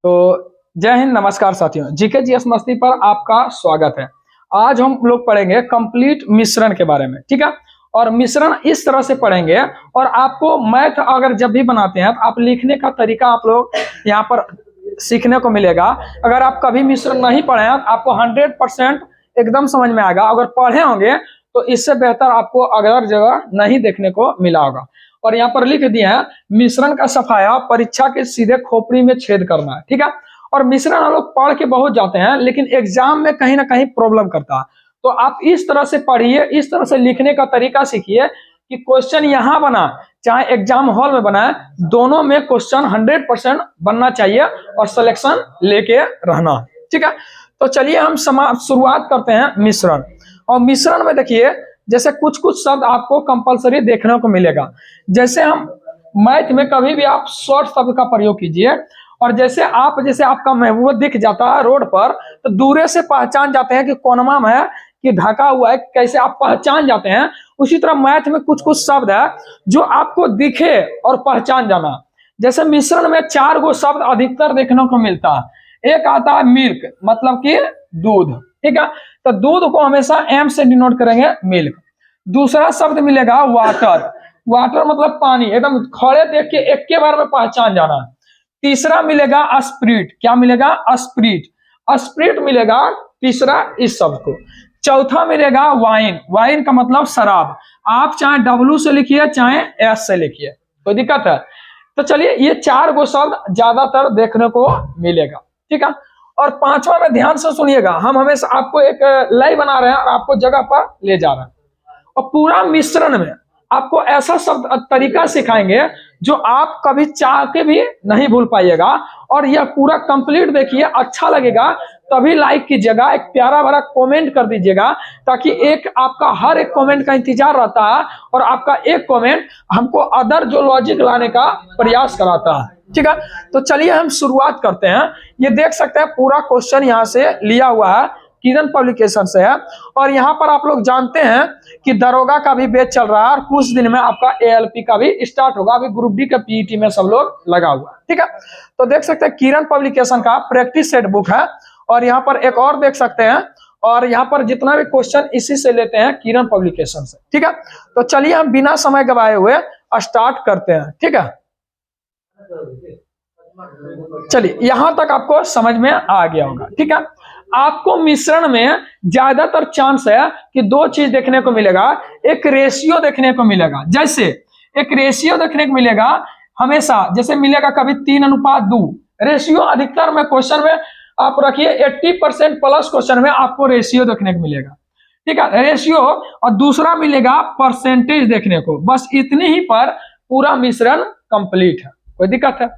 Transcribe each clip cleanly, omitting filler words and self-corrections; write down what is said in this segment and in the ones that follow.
तो जय हिंद, नमस्कार साथियों। जीके जीएस मस्ती पर आपका स्वागत है। आज हम लोग पढ़ेंगे कंप्लीट मिश्रण के बारे में, ठीक है। और मिश्रण इस तरह से पढ़ेंगे और आपको मैथ अगर जब भी बनाते हैं तो आप लिखने का तरीका आप लोग यहाँ पर सीखने को मिलेगा। अगर आप कभी मिश्रण नहीं पढ़े हैं तो आपको 100% एकदम समझ में आएगा। अगर पढ़े होंगे तो इससे बेहतर आपको अगर जगह नहीं देखने को मिला होगा। और यहाँ पर लिख दिए हैं मिश्रण का सफाया परीक्षा के सीधे खोपड़ी में छेद करना है, ठीक है। और मिश्रण हम लोग पढ़ के बहुत जाते हैं लेकिन एग्जाम में कहीं ना कहीं प्रॉब्लम करता है। तो आप इस तरह से पढ़िए, इस तरह से लिखने का तरीका सीखिए कि क्वेश्चन यहाँ बना चाहे एग्जाम हॉल में बना, दोनों में क्वेश्चन 100% बनना चाहिए और सिलेक्शन लेके रहना, ठीक है। तो चलिए हम शुरुआत करते हैं मिश्रण। और मिश्रण में देखिए जैसे कुछ कुछ शब्द आपको कंपलसरी देखने को मिलेगा। जैसे हम मैथ में कभी भी आप शॉर्ट शब्द का प्रयोग कीजिए और जैसे आपका महबूब दिख जाता है रोड पर तो दूरे से पहचान जाते हैं कि कोनमा में है कि ढका हुआ है, कैसे आप पहचान जाते हैं। उसी तरह मैथ में कुछ कुछ शब्द है जो आपको दिखे और पहचान जाना। जैसे मिश्रण में 4 गो शब्द अधिकतर देखने को मिलता है। एक आता है मिल्क, मतलब कि दूध, ठीक है। तो दूध को हमेशा एम से डिनोट करेंगे, मिल्क। दूसरा शब्द मिलेगा वाटर, वाटर मतलब पानी, एकदम खड़े देख के एक के बार में पहचान जाना। तीसरा मिलेगा स्प्रिट, क्या मिलेगा? स्प्रिट, स्प्रिट मिलेगा तीसरा इस शब्द को। चौथा मिलेगा वाइन, वाइन का मतलब शराब। आप चाहे डब्ल्यू से लिखिए चाहे एस से लिखिए, कोई दिक्कत है? तो चलिए ये 4 गो शब्द ज्यादातर देखने को मिलेगा, ठीक है। और पांचवा में ध्यान से सुनिएगा, हम हमेशा आपको एक लय बना रहे हैं और आपको जगह पर ले जा रहे हैं। और पूरा मिश्रण में आपको ऐसा शब्द तरीका सिखाएंगे जो आप कभी चाह के भी नहीं भूल पाइएगा। और यह पूरा कंप्लीट देखिए, अच्छा लगेगा तभी लाइक कीजिएगा, एक प्यारा भरा कमेंट कर दीजिएगा ताकि एक आपका हर एक कमेंट का इंतजार रहता है और आपका एक कमेंट हमको अदर जो लॉजिक लाने का प्रयास कराता है, ठीक है। तो चलिए हम शुरुआत करते हैं। ये देख सकते हैं पूरा क्वेश्चन यहाँ से लिया हुआ है, किरण पब्लिकेशन से है। और यहाँ पर आप लोग जानते हैं कि दरोगा का भी बैच चल रहा है और कुछ दिन में आपका एएलपी का भी स्टार्ट होगा। अभी ग्रुप डी का पीईटी में सब लोग लगा हुआ है, ठीक है। तो देख सकते हैं किरण पब्लिकेशन का प्रैक्टिस सेट बुक है। और यहाँ पर एक और देख सकते हैं, और यहाँ पर जितना भी क्वेश्चन इसी से लेते हैं किरण पब्लिकेशन से, ठीक है। तो चलिए हम बिना समय गवाए हुए स्टार्ट करते हैं, ठीक है। चलिए यहां तक आपको समझ में आ गया होगा, ठीक है। आपको मिश्रण में ज्यादातर चांस है कि 2 चीज देखने को मिलेगा। एक रेशियो देखने को मिलेगा, जैसे एक रेशियो देखने को मिलेगा हमेशा, जैसे मिलेगा कभी 3:2 रेशियो। अधिकतर में क्वेश्चन में आप रखिए 80% प्लस क्वेश्चन में आपको रेशियो देखने को मिलेगा, ठीक है, रेशियो। और दूसरा मिलेगा परसेंटेज देखने को। बस इतनी ही पर पूरा मिश्रण कंप्लीट है, कोई दिक्कत है?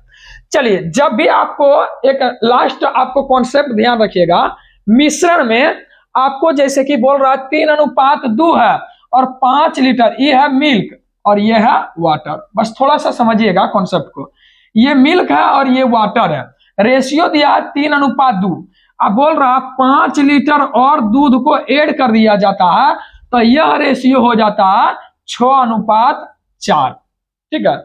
चलिए जब भी आपको एक लास्ट आपको कॉन्सेप्ट ध्यान रखिएगा, मिश्रण में आपको जैसे कि बोल रहा है 3:2 है और 5 लीटर, ये है मिल्क और ये है वाटर। बस थोड़ा सा समझिएगा कॉन्सेप्ट को। ये मिल्क है और ये वाटर है। रेशियो दिया है 3:2। अब बोल रहा 5 लीटर और दूध को ऐड कर दिया जाता है तो यह रेशियो हो जाता है 6:4, ठीक है।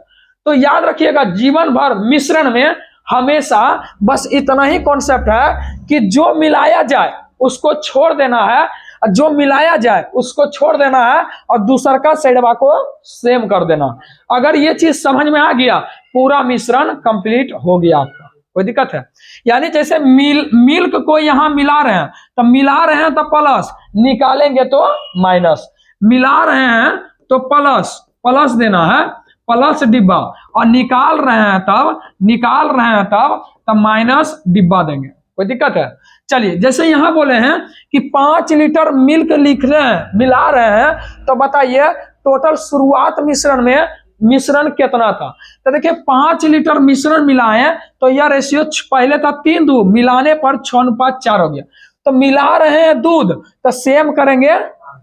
तो याद रखिएगा जीवन भर मिश्रण में हमेशा बस इतना ही कॉन्सेप्ट है कि जो मिलाया जाए उसको छोड़ देना है, जो मिलाया जाए उसको छोड़ देना है और दूसर का सेडवा को सेम कर देना। अगर ये चीज समझ में आ गया पूरा मिश्रण कंप्लीट हो गया आपका, कोई दिक्कत है? यानी जैसे मिल्क को यहां मिला रहे हैं तो मिला रहे हैं तो प्लस, निकालेंगे तो माइनस, मिला रहे हैं तो प्लस प्लस देना है, प्लस डिब्बा, और निकाल रहे हैं तब माइनस डिब्बा देंगे, कोई दिक्कत है? चलिए जैसे यहां बोले हैं कि 5 लीटर मिल्क लिख रहे हैं, मिला रहे हैं, तो बताइए टोटल शुरुआत मिश्रण में मिश्रण कितना था? तो देखिए 5 लीटर मिश्रण मिलाए तो यह रेशियो पहले था 3:2, मिलाने पर 6:4 हो गया। तो मिला रहे हैं दूध तो सेम करेंगे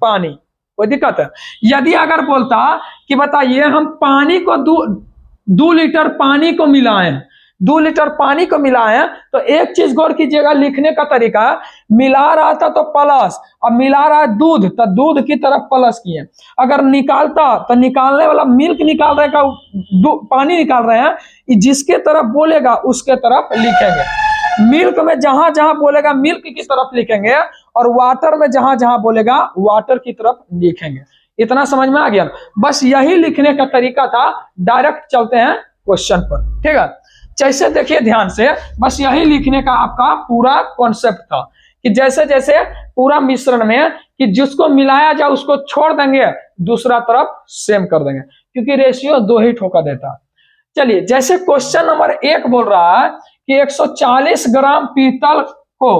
पानी, कोई दिक्कत है? यदि अगर बोलता कि बताइए हम पानी को 2 लीटर पानी को मिलाएं 2 लीटर पानी को मिलाए तो एक चीज गौर कीजिएगा लिखने का तरीका, मिला रहा था तो प्लस, अब मिला रहा है दूध तो दूध की तरफ प्लस किए, अगर निकालता तो निकालने वाला मिल्क निकाल रहे का पानी निकाल रहे हैं, जिसके तरफ बोलेगा उसके तरफ लिखेंगे। मिल्क में जहां जहां बोलेगा मिल्क की तरफ लिखेंगे और वाटर में जहां जहां बोलेगा वाटर की तरफ लिखेंगे। इतना समझ में आ गया? बस यही लिखने का तरीका था। डायरेक्ट चलते हैं क्वेश्चन पर, ठीक है। जैसे देखिए ध्यान से, बस यही लिखने का आपका पूरा कॉन्सेप्ट था कि जैसे जैसे पूरा मिश्रण में कि जिसको मिलाया जाए उसको छोड़ देंगे, दूसरा तरफ सेम कर देंगे, क्योंकि रेशियो 2 ही ठोका देता है। चलिए, जैसे क्वेश्चन नंबर 1 बोल रहा है कि 140 ग्राम पीतल को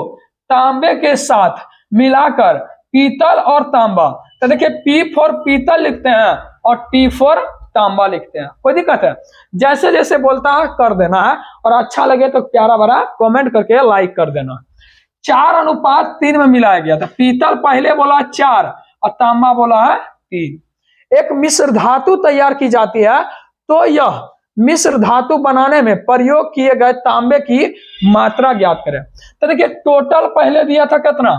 तांबे के साथ मिलाकर पीतल और तांबा, तो देखिए P फॉर पीतल लिखते हैं और T फॉर तांबा लिखते हैं, कोई दिक्कत है? जैसे जैसे बोलता है कर देना है, और अच्छा लगे तो प्यारा भरा कमेंट करके लाइक कर देना। 4:3 में मिलाया गया था। पीतल पहले बोला 4 और तांबा बोला है 3। एक मिश्र धातु तैयार की जाती है तो यह मिश्र धातु बनाने में प्रयोग किए गए तांबे की मात्रा ज्ञात करें। तो देखिए टोटल पहले दिया था कितना,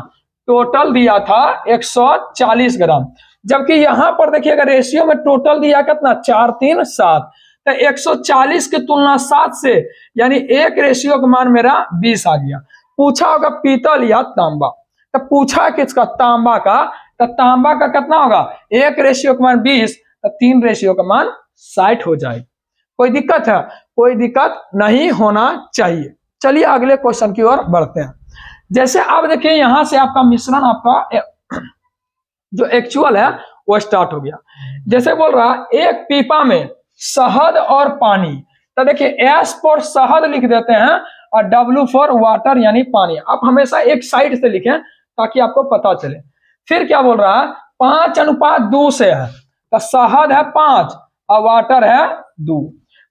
टोटल दिया था 140 ग्राम, जबकि यहां पर देखिएगा रेशियो में टोटल दिया कितना 4 3 7, तो 140 की तुलना 7 से, यानी एक रेशियो का मान मेरा 20 आ गया। पूछा होगा पीतल या तांबा, तो पूछा किसका, तांबा का, तो तांबा का कितना होगा, एक रेशियो का मान 20, तो 3 रेशियो का मान 60 हो जाएगा। कोई दिक्कत है? कोई दिक्कत नहीं होना चाहिए। चलिए अगले क्वेश्चन की ओर बढ़ते हैं। जैसे अब देखिए यहां से आपका मिश्रण, आपका जो एक्चुअल है वो स्टार्ट हो गया। जैसे बोल रहा है एक पीपा में शहद और पानी, तो देखिए S फॉर शहद लिख देते हैं और W फॉर वाटर यानी पानी। आप हमेशा एक साइड से लिखें ताकि आपको पता चले। फिर क्या बोल रहा है 5:2 से है, तो शहद है 5 और वाटर है 2।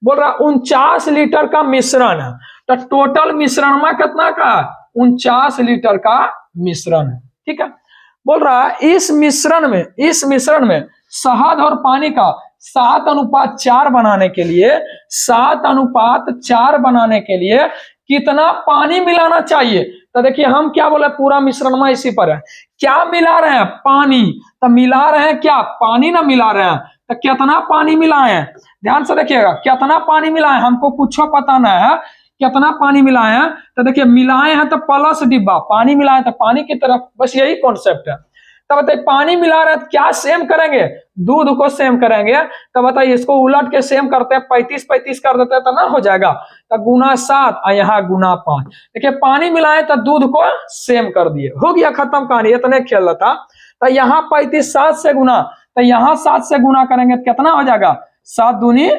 बोल रहा 49 लीटर का मिश्रण है, तो टोटल मिश्रण में कितना का, 49 लीटर का मिश्रण है, ठीक है। बोल रहा है इस मिश्रण में शहद और पानी का 7:4 बनाने के लिए, 7:4 बनाने के लिए कितना पानी मिलाना चाहिए। तो देखिए हम क्या बोले, पूरा मिश्रण में इसी पर है, क्या मिला रहे हैं, पानी, तो मिला रहे हैं क्या, पानी ना मिला रहे हैं, तो कितना पानी मिलाए हैं, ध्यान से देखिएगा, कितना पानी मिलाए, हमको कुछ पता ना है कितना पानी मिलाए हैं। तो देखिए मिलाए हैं तो प्लस डिब्बा, पानी मिलाए तो पानी की तरफ, बस यही कॉन्सेप्ट है। तो बताइए पानी मिला रहे हैं तो क्या सेम करेंगे, दूध को सेम करेंगे। तो बताइए इसको उलट के सेम करते हैं, 35 कर देते हैं तो ना हो जाएगा, तो गुना 7 और यहाँ गुना 5। देखिए पानी मिलाए तो दूध को सेम कर दिए, हो गया खत्म कहानी, इतने खेल रहा था। तो यहाँ 35 7 से गुना, तो यहाँ 7 से गुना करेंगे तो कितना हो जाएगा, 7 दूनी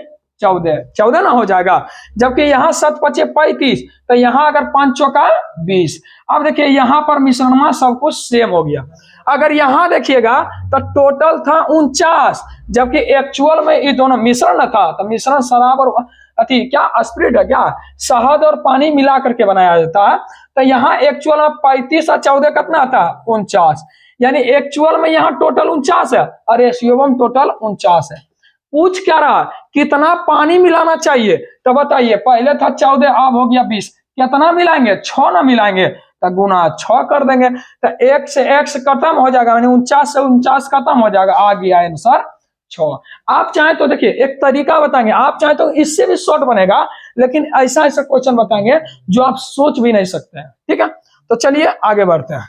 14 ना हो जाएगा। जबकि यहाँ 7 5 35, तो यहाँ अगर 5 चौका 20। अब देखिए यहाँ पर मिश्रण में सब कुछ सेम हो गया। अगर यहाँ देखिएगा तो टोटल था 49, जबकि एक्चुअल में ये दोनों मिश्रण था, तो मिश्रण शराब और अति क्या स्प्रिट है, क्या शहद और पानी मिला करके बनाया जाता है। तो यहाँ एक्चुअल में 35 और 14 कितना आता है 49, यानी एक्चुअल में यहाँ टोटल 49 है और रेशियो में टोटल 49 है। पूछ क्या रहा, कितना पानी मिलाना चाहिए। तो बताइए पहले था 14, अब हो गया 20, कितना मिलाएंगे, 6 ना मिलाएंगे, तो गुना 6 कर देंगे, तो 1 से x खत्म हो जाएगा, यानी 49 से 49 खत्म हो जाएगा, आ गया आंसर 6। आप चाहे तो देखिए एक तरीका बताएंगे, आप चाहे तो इससे भी शॉर्ट बनेगा, लेकिन ऐसा ऐसा क्वेश्चन बताएंगे जो आप सोच भी नहीं सकते हैं, ठीक है। तो चलिए आगे बढ़ते हैं,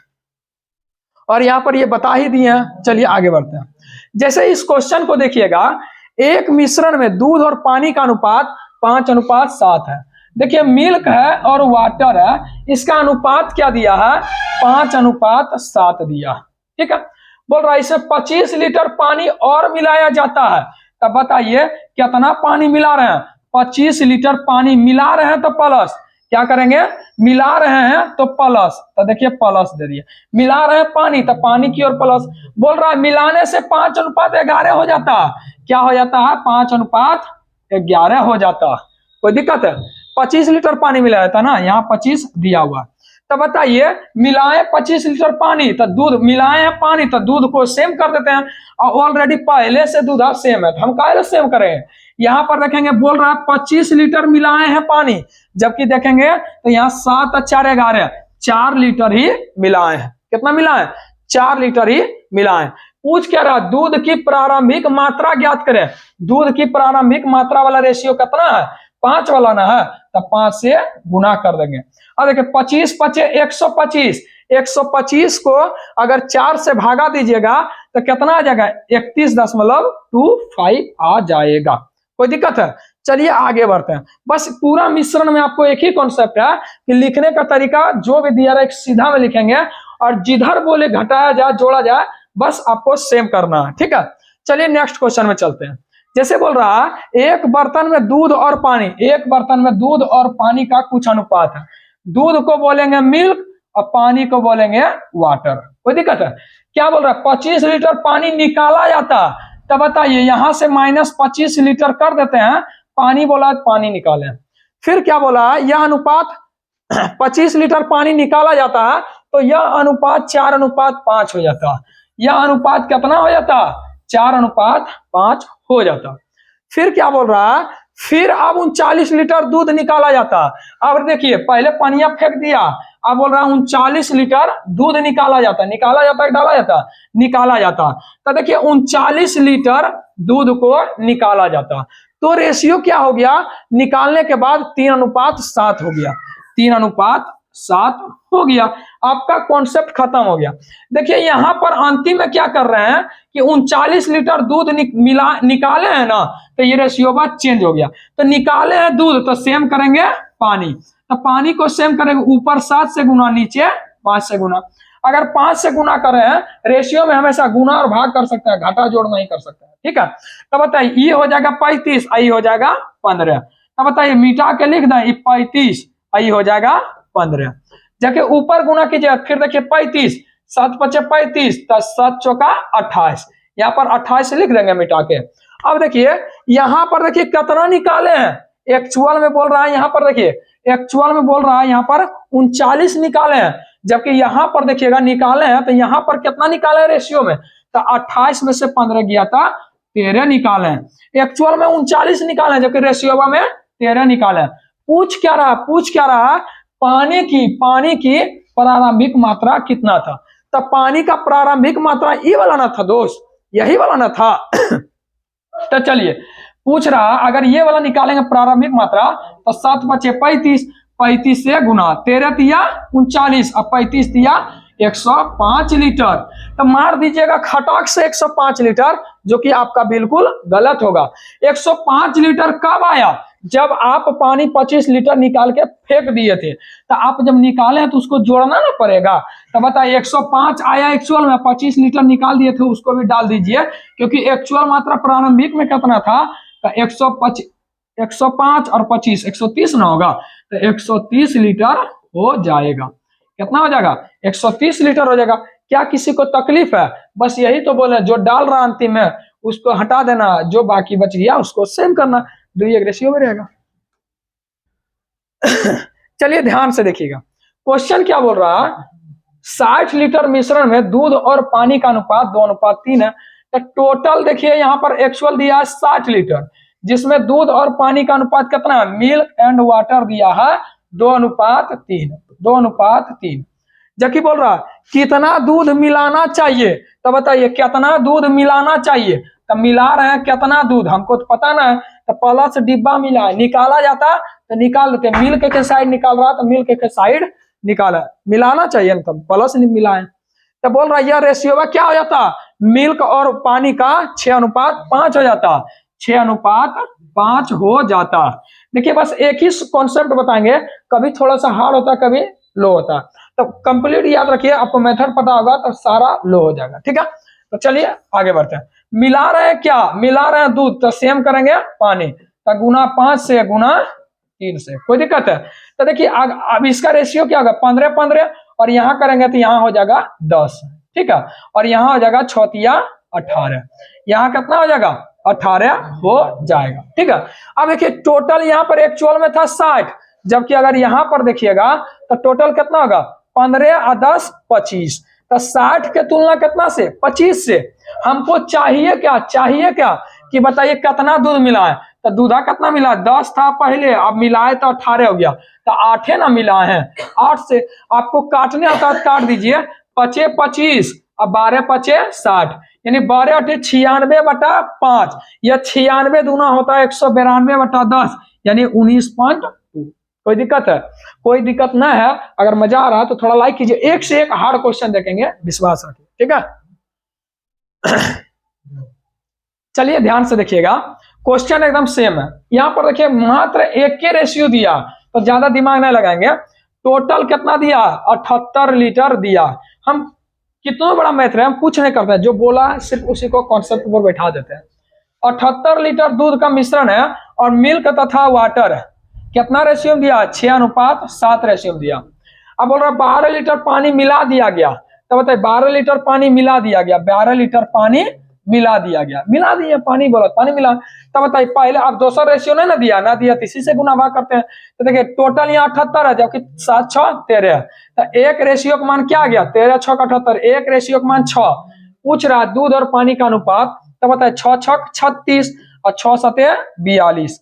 और यहाँ पर ये बता ही दिए हैं, चलिए आगे बढ़ते हैं। जैसे इस क्वेश्चन को देखिएगा, एक मिश्रण में दूध और पानी का अनुपात 5:7 है। देखिए मिल्क है और वाटर है, इसका अनुपात क्या दिया है, 5:7 दिया, ठीक है। बोल रहा है इसे 25 लीटर पानी और मिलाया जाता है। तब बताइए कितना पानी मिला रहे हैं, 25 लीटर पानी मिला रहे हैं तो प्लस, क्या करेंगे, मिला रहे हैं तो प्लस, तो देखिए प्लस दे दिए, मिला रहे हैं पानी तो पानी की ओर प्लस। बोल रहा है मिलाने से 5:11 हो जाता है, क्या हो जाता है, 5:11 हो जाता है। कोई दिक्कत है, 25 लीटर पानी मिलाया था ना, यहाँ 25 दिया हुआ। तो बताइए मिलाए 25 लीटर पानी, तो दूध मिलाए हैं पानी, तो दूध को सेम कर देते हैं, और ऑलरेडी पहले से दूध सेम है, तो हम काहे सेम करें, यहाँ पर देखेंगे बोल रहा है 25 लीटर मिलाए हैं पानी, जबकि देखेंगे तो यहाँ 7 और 4 11, 4 लीटर ही मिलाए हैं। कितना मिलाए? 4 लीटर ही मिलाए। पूछ क्या रहा? दूध की प्रारंभिक मात्रा ज्ञात करें। दूध की प्रारंभिक मात्रा वाला रेशियो कितना है? 5 वाला ना है, तो 5 से गुना कर देंगे। अब देखिए 25 पचे 125, 125 को अगर 4 से भागा दीजिएगा तो कितना आ जाएगा? 31.25 आ जाएगा। कोई दिक्कत है? चलिए आगे बढ़ते हैं। बस पूरा मिश्रण में आपको एक ही कॉन्सेप्ट है कि लिखने का तरीका जो भी दिया रहा है सीधा में लिखेंगे, और जिधर बोले घटाया जाए जोड़ा जाए बस आपको सेम करना है। ठीक है, चलिए नेक्स्ट क्वेश्चन में चलते हैं। जैसे बोल रहा है एक बर्तन में दूध और पानी, एक बर्तन में दूध और पानी का कुछ अनुपात है। दूध को बोलेंगे मिल्क और पानी को बोलेंगे वाटर। कोई दिक्कत है? क्या बोल रहा है? 25 लीटर पानी निकाला जाता, तो बताइए यहां से -25 लीटर कर देते हैं, पानी बोला पानी निकाले। फिर क्या बोला? यह अनुपात 25 लीटर पानी निकाला जाता है तो यह अनुपात 4:5 हो जाता। यह अनुपात कितना हो जाता? 4:5 हो जाता। फिर क्या बोल रहा है? फिर अब 39 लीटर दूध निकाला जाता। अब देखिए पहले पानिया फेंक दिया, अब बोल रहा हूं 40 लीटर दूध निकाला जाता। निकाला जाता है डाला जाता? निकाला जाता। तो देखिए 39 लीटर दूध को निकाला जाता। तो रेशियो क्या हो गया? निकालने के बाद 3:7 हो गया। 3:7 हो गया। आपका कॉन्सेप्ट खत्म हो गया। देखिए यहां पर अंतिम में क्या कर रहे हैं कि 39 लीटर दूध निकाले हैं ना, तो ये रेशियो बात चेंज हो गया। तो निकाले हैं दूध तो सेम करेंगे पानी, तो पानी को सेम करेंगे ऊपर 7 से गुना, नीचे 5 से गुना। अगर 5 से गुना करें रेशियो में हमेशा गुना और भाग कर सकते हैं, घाटा जोड़ नहीं कर सकते हैं। ठीक है, तो बताइए ये हो जाएगा 35, आई हो जाएगा 15। तो बताइए मिटा के लिख दें 35, आई हो जाएगा 15। जाके ऊपर गुना कीजिए, फिर देखिए 35, 7 पचे 35, 7 चौका 28, यहाँ पर 28 लिख देंगे मिटा के। अब देखिए यहाँ पर देखिए कितना निकाले हैं, एक्चुअल में बोल रहा है, यहाँ पर देखिए एक्चुअल में बोल रहा है यहाँ पर 39 निकाले हैं, जबकि यहाँ पर देखिएगा निकाले हैं तो यहाँ पर कितना निकाले हैं रेशियो में, तो 28 में से 15 गया था, 13 निकाले हैं। एक्चुअल में 39 निकाले हैं, जबकि रेशियो में 13 निकाले हैं। पूछ क्या रहा? पानी की प्रारंभिक मात्रा कितना था? तो पानी का प्रारंभिक मात्रा ये वाला ना था दोस्त, यही वाला ना था। तो चलिए पूछ रहा अगर ये वाला निकालेंगे प्रारंभिक मात्रा तो 7 पचे 35, 35 से गुना, 13 दिया 39 और 35 दिया 105 लीटर। तो मार दीजिएगा खटाक से 105 लीटर, जो कि आपका बिल्कुल गलत होगा। 105 लीटर कब आया? जब आप पानी 25 लीटर निकाल के फेंक दिए थे, तो आप जब निकाले तो उसको जोड़ना ना पड़ेगा। तो बताइए 105 आया एक्चुअल में, 25 लीटर निकाल दिए थे उसको भी डाल दीजिए, क्योंकि एक्चुअल मात्रा प्रारंभिक में कितना था? तो 105 और 25 130 ना होगा, तो 130 लीटर हो जाएगा। कितना हो जाएगा? 130 लीटर हो जाएगा। क्या किसी को तकलीफ है? बस यही तो बोले, जो डाल रहा अंतिम में उसको हटा देना, जो बाकी बच गया उसको सेम करना, दुई रेशियो में रहेगा। चलिए ध्यान से देखिएगा, क्वेश्चन क्या बोल रहा है? 60 लीटर मिश्रण में दूध और पानी का अनुपात 2:3 है। तो टोटल देखिए यहाँ पर एक्चुअल दिया है 60 लीटर, जिसमें दूध और पानी का अनुपात कितना है? मिल्क एंड वाटर दिया है 2:3, 2:3। जबकि बोल रहा है कितना दूध मिलाना चाहिए, तो बताइए कितना दूध मिलाना चाहिए। तो मिला रहे हैं कितना दूध, हमको तो पता ना है, तो प्लस डिब्बा मिला है, निकाला जाता तो निकाल देते, मिल्क के साइड निकाल रहा तो मिल्क के साइड निकाला, मिलाना चाहिए ना, तब प्लस नहीं मिलाए। तो बोल रहा है यह रेशियो क्या हो जाता? मिल्क और पानी का 6:5 हो जाता, 6:5 हो जाता। देखिए बस एक ही कॉन्सेप्ट बताएंगे, कभी थोड़ा सा हार्ड होता कभी लो होता, तो कंप्लीट याद रखिए, आपको मेथड पता होगा तो सारा लो हो जाएगा। ठीक है, तो चलिए आगे बढ़ते हैं। मिला रहे हैं क्या? मिला रहे हैं दूध, तो सेम करेंगे पानी, तो गुना 5 से गुना 3 से, कोई दिक्कत है? तो देखिए अब इसका रेशियो क्या होगा? 15-15, और यहाँ करेंगे तो यहाँ हो जाएगा 10। ठीक है, और यहाँ हो जाएगा 6 18, यहाँ कितना हो जाएगा? 18 हो जाएगा। ठीक है, अब देखिए टोटल यहाँ पर एक्चुअल में था 60, जबकि अगर यहाँ पर देखिएगा तो टोटल कितना होगा? 15 और 10 25, तो 60 के तुलना कितना से? 25 से। हमको चाहिए क्या? कि बताइए कितना दूध मिला है, तो दूधा कितना मिला, 10 था पहले, अब मिलाए तो 18 हो गया, तो 8 ना मिलाए हैं। 8 से आपको काटने आता है काट दीजिए, 5 25, अब 12 5 60, यानी 12 8 96/5, या 96 दूना होता है 192/10, यानी 19.2। कोई दिक्कत है? कोई दिक्कत ना है। अगर मजा आ रहा है तो थोड़ा लाइक कीजिए, एक से एक हार्ड क्वेश्चन देखेंगे, विश्वास रखिए, ठीक है। चलिए ध्यान से देखिएगा, क्वेश्चन एकदम सेम है। यहां पर देखिए मात्र एक के रेशियो दिया, तो ज्यादा दिमाग नहीं लगाएंगे। टोटल कितना दिया, 78 लीटर दिया। हम कितना बड़ा मैथ है, हम कुछ नहीं करते, जो बोला सिर्फ उसी को कॉन्सेप्ट पर बैठा देते हैं। 78 लीटर दूध का मिश्रण है और मिल्क तथा वाटर है, कितना रेशियो दिया, 6:7 रेशियो दिया। अब बोल रहा 12 लीटर पानी मिला दिया गया, तो बताइए 12 लीटर पानी मिला दिया गया, 12 लीटर पानी मिला दिया गया, मिला दिया पानी, बोला पानी मिला, तब बताइए पहले अब दोसर रेशियो नहीं ना दिया, ना दिया इसी से गुना भाग करते हैं। तो देखिए टोटल यहाँ 78 है, जबकि 7 6 13 है, तो एक रेशियो का मान क्या आ गया, 13 6 78, एक रेशियो का मान 6। पूछ रहा है दूध और पानी का अनुपात, तो बताए 6 6 36 और 6 7 42,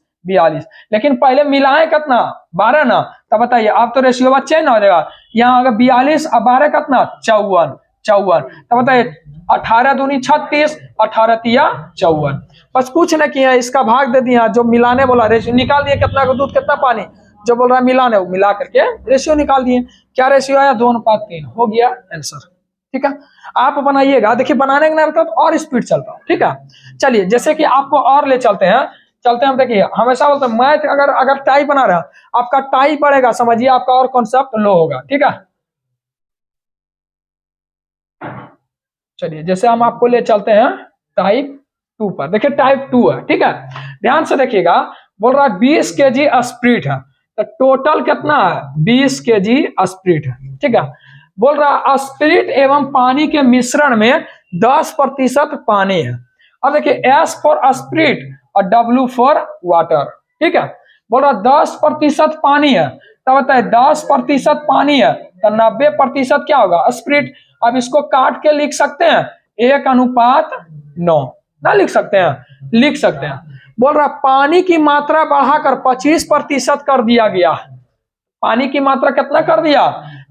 लेकिन पहले मिलाए कितना, 12 ना, तब बताइए अब तो रेशियो चेंज हो जाएगा, यहाँ अगर 42 और 12 कितना 54, तब बताइए 18 दूनी 36, 18 तिया 54। बस कुछ न किया, इसका भाग दे दिया, जो मिलाने बोला रेशियो निकाल दिए, कितना का दूध कितना पानी, जो बोल रहा है मिलाने, वो मिला करके रेशियो निकाल दिए। क्या रेशियो आया, 2:3, हो गया आंसर, ठीक है। आप बनाइएगा, देखिए बनाने का मतलब और स्पीड चलता है, ठीक है। चलिए जैसे कि आपको और ले चलते हैं, हम देखिए हमेशा बोलते हैं मैथ अगर टाई बना रहा, आपका टाई बढ़ेगा, समझिए आपका और कॉन्सेप्ट लो होगा, ठीक है। चलिए जैसे हम आपको ले चलते हैं टाइप 2 पर, देखिए टाइप 2 है, ठीक है। ध्यान से देखिएगा, बोल रहा है 20 kg स्प्रिट है, तो टोटल कितना है, 20 kg स्प्रिट है, ठीक है। बोल रहा है स्प्रिट एवं पानी के मिश्रण में 10% पानी है। अब देखिए S फॉर स्प्रिट और W फॉर वाटर, ठीक है। बोल रहा 10% पानी है, तब बताए 10% पानी है, तो 90% क्या होगा, स्प्रिट। अब इसको काट के लिख सकते हैं 1:9, ना लिख सकते हैं, लिख सकते हैं। बोल रहा पानी की मात्रा बढ़ाकर 25% कर दिया गया, पानी की मात्रा कितना कर दिया,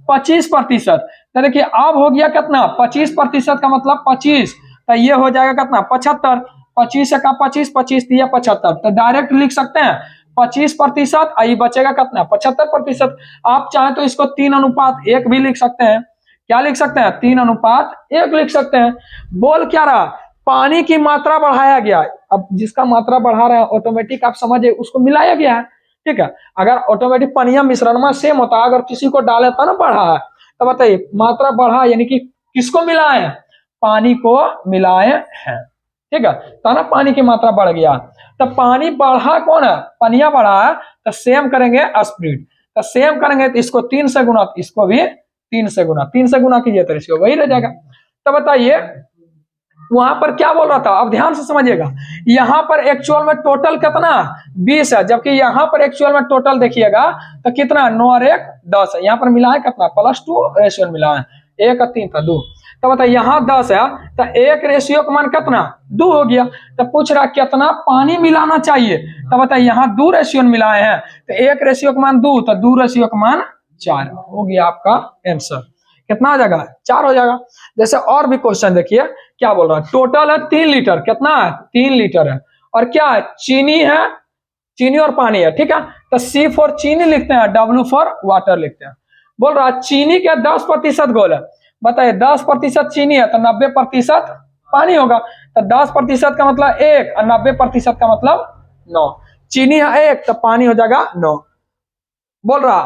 25%। तो देखिए अब हो गया कितना, 25% का मतलब 25, तो ये हो जाएगा कितना 75, 25 का 25, 25 दिया 75, तो डायरेक्ट लिख सकते हैं 25%, आई बचेगा कितना 75%। आप चाहे तो इसको 3:1 भी लिख सकते हैं, क्या लिख सकते हैं, 3:1 लिख सकते हैं। बोल क्या रहा, पानी की मात्रा बढ़ाया गया, अब जिसका मात्रा बढ़ा रहा है ऑटोमेटिक आप समझिए उसको मिलाया गया है, ठीक है। अगर ऑटोमेटिक पानी मिश्रण में सेम होता, अगर किसी को डाले तो ना बढ़ा है, तो बताइए मात्रा बढ़ा यानी कि किसको मिलाए हैं, पानी को मिलाए हैं, ठीक है। तो ना पानी की मात्रा बढ़ गया, तो पानी बढ़ा कौन है, पनिया बढ़ा है, तो सेम करेंगे स्प्रिट, तो सेम करेंगे तो इसको 3 से गुना, इसको भी 3 से गुना कीजिए, तो रेशियो वही रह जाएगा। तो बताइए वहां पर क्या बोल रहा था, अब ध्यान से समझिएगा, यहाँ पर एक्चुअल में टोटल कितना 20 है, जबकि यहाँ पर एक्चुअल में टोटल देखिएगा तो कितना 9 और 1 10 है, यहाँ पर मिला है कितना +2 रेशियो मिला है, 1 और 3 था 2, तो बताइए यहाँ 10 है, तो 1 रेशियो का मान कितना 2 हो गया। तो पूछ रहा कितना पानी मिलाना चाहिए, तो बताइए यहाँ 2 रेशियो मिलाए हैं, तो 1 रेशियो का मान 2, तो 2 रेशियो का मान 4, हो गया आपका आंसर। कितना हो जाएगा, 4 हो जाएगा। जैसे और भी क्वेश्चन देखिए क्या बोल रहा है, टोटल है 3 लीटर, कितना है 3 लीटर है, और क्या है चीनी है, चीनी और पानी है, ठीक है। तो C फॉर चीनी लिखते हैं, W फॉर वाटर लिखते हैं। बोल रहा है चीनी के 10% घोल है, बताइए 10% चीनी है तो 90% पानी होगा, तो 10% का मतलब 1 और 90% का मतलब 9, चीनी है 1 तो पानी हो जाएगा 9। बोल रहा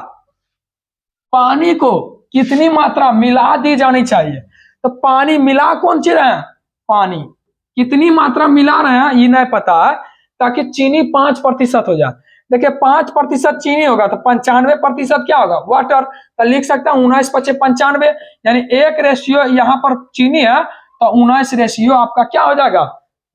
पानी को कितनी मात्रा मिला दी जानी चाहिए, तो पानी मिला कौन सी रहे हैं, पानी कितनी मात्रा मिला रहे हैं ये नहीं पता है, ताकि चीनी 5% हो जाए। देखिए 5% चीनी होगा तो 95% क्या होगा वाटर, तो लिख सकते हैं 19 5 95, यानी 1 रेशियो यहाँ पर चीनी है तो 19 रेशियो आपका क्या हो जाएगा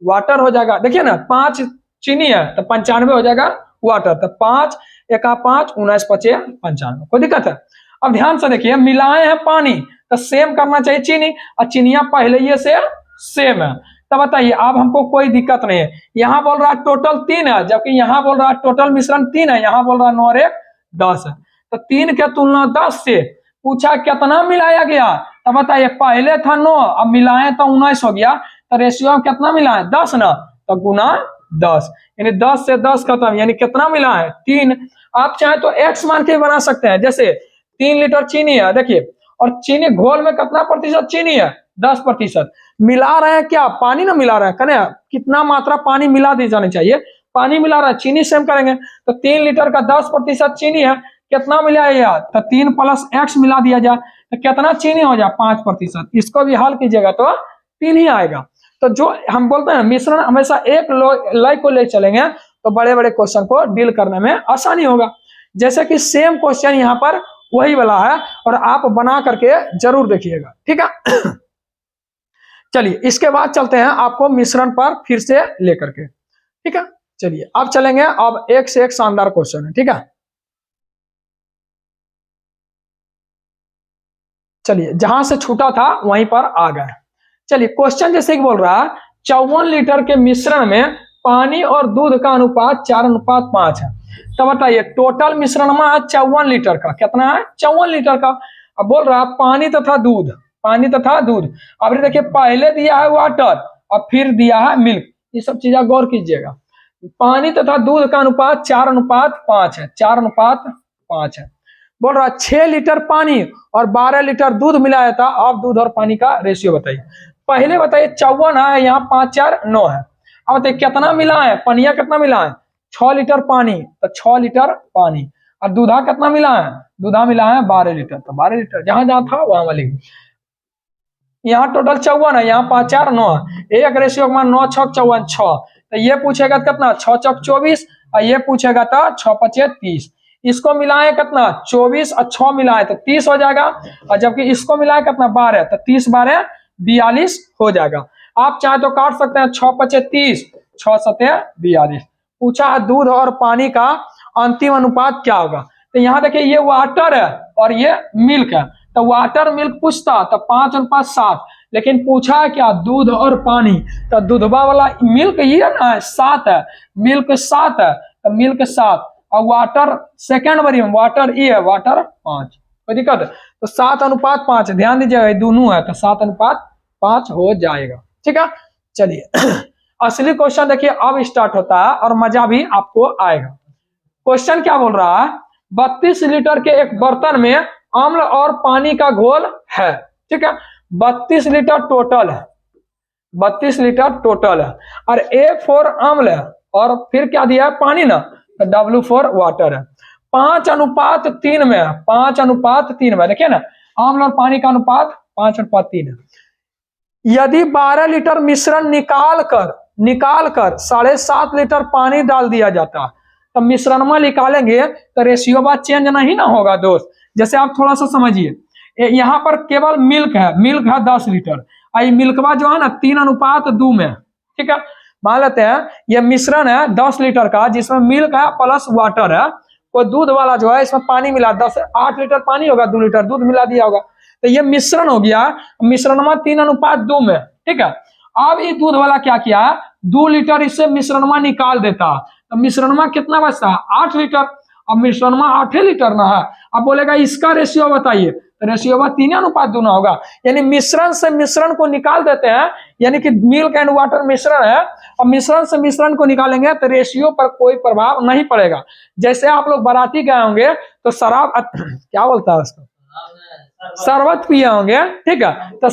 वाटर हो जाएगा। देखिए ना 5 चीनी है तो 95 हो जाएगा वाटर, तो 5 1 5 19 5 95, कोई दिक्कत है। अब ध्यान से देखिए मिलाए हैं पानी, तो सेम करना चाहिए चीनी, और चीनिया पहले ये से सेम है, तो बताइए अब हमको कोई दिक्कत नहीं है। यहाँ बोल रहा है टोटल 3 है, जबकि यहाँ बोल रहा है टोटल मिश्रण 3 है, यहाँ बोल रहा है 9 और 1 10 है। तो 3 के तुलना 10 से पूछा कितना मिलाया गया, तो बताइए पहले था 9, अब मिलाए तो 19 हो गया, तो रेशियो कितना मिला है 10 ना, तो गुना 10, यानी 10 से 10 खत्म, यानी कितना मिला है 3। आप चाहे तो x मान के बना सकते हैं, जैसे 3 लीटर चीनी है देखिए, और चीनी घोल में कितना प्रतिशत चीनी है 10%। मिला रहे हैं क्या, पानी ना मिला रहे हैं, कने कितना मात्रा पानी मिला दी जानी चाहिए, पानी मिला रहा है, चीनी सेम करेंगे तो 3 लीटर का 10% चीनी है, कितना मिला यार, तो 3 + x मिला दिया जाए तो कितना चीनी हो जाए 5%। इसको भी हल कीजिएगा तो 3 ही आएगा। तो जो हम बोलते हैं मिश्रण हमेशा एक लय को ले चलेंगे तो बड़े बड़े क्वेश्चन को डील करने में आसानी होगा। जैसे कि सेम क्वेश्चन यहाँ पर वही वाला है और आप बना करके जरूर देखिएगा, ठीक है। चलिए इसके बाद चलते हैं आपको मिश्रण पर फिर से लेकर के, ठीक है। चलिए अब चलेंगे, अब एक से एक शानदार क्वेश्चन है, ठीक है। चलिए जहां से छूटा था वहीं पर आ गए। चलिए क्वेश्चन जैसे कि बोल रहा है 54 लीटर के मिश्रण में पानी और दूध का अनुपात 4:5 है। तो बताइए टोटल मिश्रण में 54 लीटर का, कितना है 54 लीटर का। अब बोल रहा है पानी तथा दूध, पानी तथा दूध। अब देखिए पहले दिया है वाटर और फिर दिया है मिल्क, ये सब चीजें गौर कीजिएगा। पानी तथा दूध का अनुपात 4:5 है, 4:5 है। बोल रहा 6 लीटर पानी और 12 लीटर दूध मिलाया था, अब दूध और पानी का रेशियो बताइए। पहले बताइए 54 है, यहाँ 5 4 9 है। अब बताइए कितना मिला है, पनिया कितना मिला है 6 लीटर पानी, तो 6 लीटर पानी, और दूधा कितना मिला है, दूधा मिला है 12 लीटर, तो 12 लीटर जहां जहां था वहां वाली। यहाँ टोटल 54 है, यहाँ 5 4 9 है, एक रेशियो मान 9 6 54 6, तो ये पूछेगा कितना 6 6 24, और ये पूछेगा तो 6 5 30। इसको मिलाए कितना 24 और 6 मिलाए तो 30 हो जाएगा, और जबकि इसको मिलाए कितना 12, तो 30 12 42 हो जाएगा। आप चाहे तो काट सकते हैं 6 5 30, 6 7 42। पूछा है दूध और पानी का अंतिम अनुपात क्या होगा। तो यहाँ देखिए ये वाटर है और ये मिल्क है, तो वाटर मिल्क पूछता तो 5:7, लेकिन पूछा है क्या दूध और पानी, तो दूधवा वाला मिल्क ये ना 7 है, मिल्क 7 है, तो मिल्क 7, और वाटर सेकेंड बारी में वाटर ई है, वाटर 5, कोई दिक्कत है। तो 7:5, ध्यान दीजिएगा दोनों है, तो 7:5 हो जाएगा, ठीक है। चलिए असली क्वेश्चन देखिए अब स्टार्ट होता है और मजा भी आपको आएगा। क्वेश्चन क्या बोल रहा है 32 लीटर के एक बर्तन में अम्ल और पानी का घोल है, ठीक है। 32 लीटर टोटल है, 32 लीटर टोटल है, और A4 अम्ल है और फिर क्या दिया है पानी ना, तो W4 वाटर है। 5:3 में है, 5:3 में, देखिए ना अम्ल और पानी का अनुपात 5:3 है। यदि 12 लीटर मिश्रण निकाल कर 7.5 लीटर पानी डाल दिया जाता, तो मिश्रण में निकालेंगे तो रेशियो बात चेंज नहीं ना होगा दोस्त। जैसे आप थोड़ा सा समझिए, यहाँ पर केवल मिल्क है 10 लीटर, आई मिल्कवा जो है ना 3:2 में, ठीक है। मान लेते हैं ये मिश्रण है 10 लीटर का, जिसमें मिल्क है प्लस वाटर है, कोई दूध वाला जो है इसमें पानी मिला 8 लीटर पानी होगा, 2 लीटर दूध मिला दिया होगा, तो ये मिश्रण हो गया, मिश्रण में 3:2 में, ठीक है। अब ये दूध वाला क्या किया 2 लीटर इससे मिश्रण में निकाल देता, तो मिश्रण में कितना बचता 8 लीटर, अब मिश्रण में 8 लीटर ना है। अब बोलेगा इसका रेशियो बताइए, तो रेशियो में 3:2 ना होगा, यानी मिश्रण से मिश्रण को निकाल देते हैं, यानी कि मिल्क एंड वाटर मिश्रण है, और मिश्रण से मिश्रण को निकालेंगे तो रेशियो पर कोई प्रभाव नहीं पड़ेगा। जैसे आप लोग बाराती गए होंगे तो शराब क्या बोलता है उसको, शरबत पिए होंगे, ठीक है, तो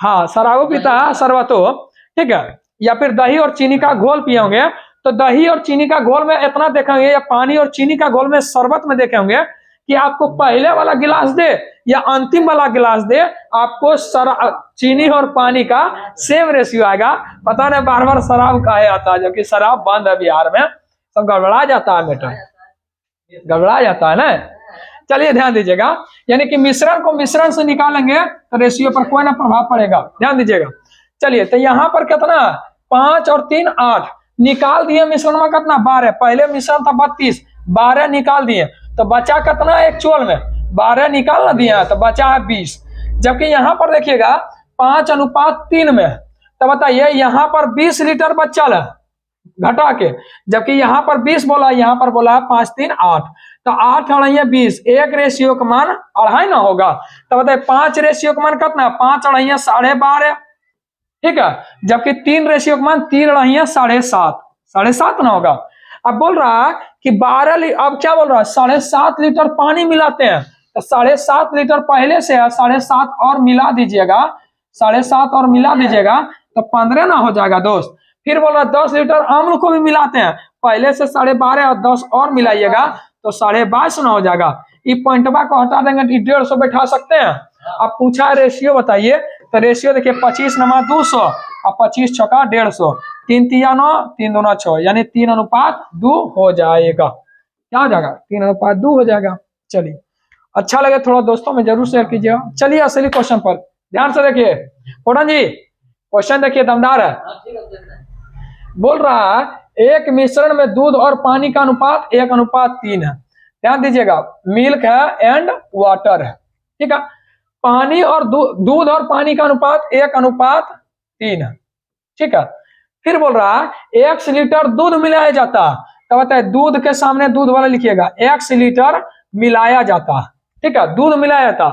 हाँ शराब पीता है शरबतो, ठीक है, या फिर दही और चीनी का घोल पिए होंगे, तो दही और चीनी का घोल में इतना देखेंगे, या पानी और चीनी का घोल में शरबत में देखेंगे कि आपको पहले वाला गिलास दे या अंतिम वाला गिलास दे, आपको चीनी और पानी का सेम रेशियो आएगा। पता नहीं बार बार शराब काहे आता है, जबकि शराब बंद है बिहार में, सब गड़बड़ा जाता है बेटा, गड़बड़ा जाता है ना। चलिए ध्यान दीजिएगा, यानी कि मिश्रण को मिश्रण से निकालेंगे तो रेशियो पर कोई ना प्रभाव पड़ेगा, ध्यान दीजिएगा। चलिए तो यहाँ पर कितना 5 और 3 8 निकाल दिए, मिश्रण में कितना 12, पहले मिश्रण था 32, 12 निकाल दिए, तो बचा कितना एक्चुअल में 12 निकाल ना दिया, तो बचा है 20। जबकि यहाँ पर देखिएगा 5:3 में, तो बताइए यहाँ पर 20 लीटर बचल है घटा के, जबकि यहाँ पर 20 बोला, यहाँ पर बोला है 5 3 8, तो 8 अढ़ाई 20, एक रेशियो का मान अढ़ाई ना होगा। तो बताइए 5 रेशियो का मान कितना, 5 अढ़ाई 12.5, ठीक है, जबकि 3 रेशियो का मान 3 अढ़ाई 7.5, 7.5 ना होगा। अब बोल रहा है कि 12, अब क्या बोल रहा है 7.5 लीटर पानी मिलाते हैं, तो 7.5 लीटर पहले से है, 7.5 और मिला दीजिएगा, 7.5 और मिला दीजिएगा तो 15 ना हो जाएगा दोस्त। फिर बोल रहा 10 लीटर अम्ल को भी मिलाते हैं, पहले से 12.5 और 10 और मिलाइएगा तो 22.5 ना हो जाएगा। ये पॉइंटबा को हटा देंगे तो 150 बैठा सकते हैं। अब पूछा है रेशियो बताइए, तो रेशियो देखिए 25 नमा 200 और 25 छक्का 150, 3 तिया 9, 3 दूना 6, यानी 3:2 हो जाएगा। क्या हो जाएगा, 3:2 हो जाएगा। चलिए, अच्छा लगे थोड़ा दोस्तों में जरूर शेयर कीजिएगा। चलिए असली क्वेश्चन पर ध्यान से देखिए। फोटन जी क्वेश्चन देखिए, दमदार है। बोल रहा है एक मिश्रण में दूध और पानी का अनुपात 1:3 है। ध्यान दीजिएगा, मिल्क है एंड वाटर है, ठीक है। पानी और दूध और पानी का अनुपात 1:3 है, ठीक है। फिर बोल रहा है 1 लीटर दूध मिलाया जाता है, तो बताए दूध के सामने दूध वाला लिखिएगा, 1 लीटर मिलाया जाता है, ठीक है, दूध मिलाया जाता,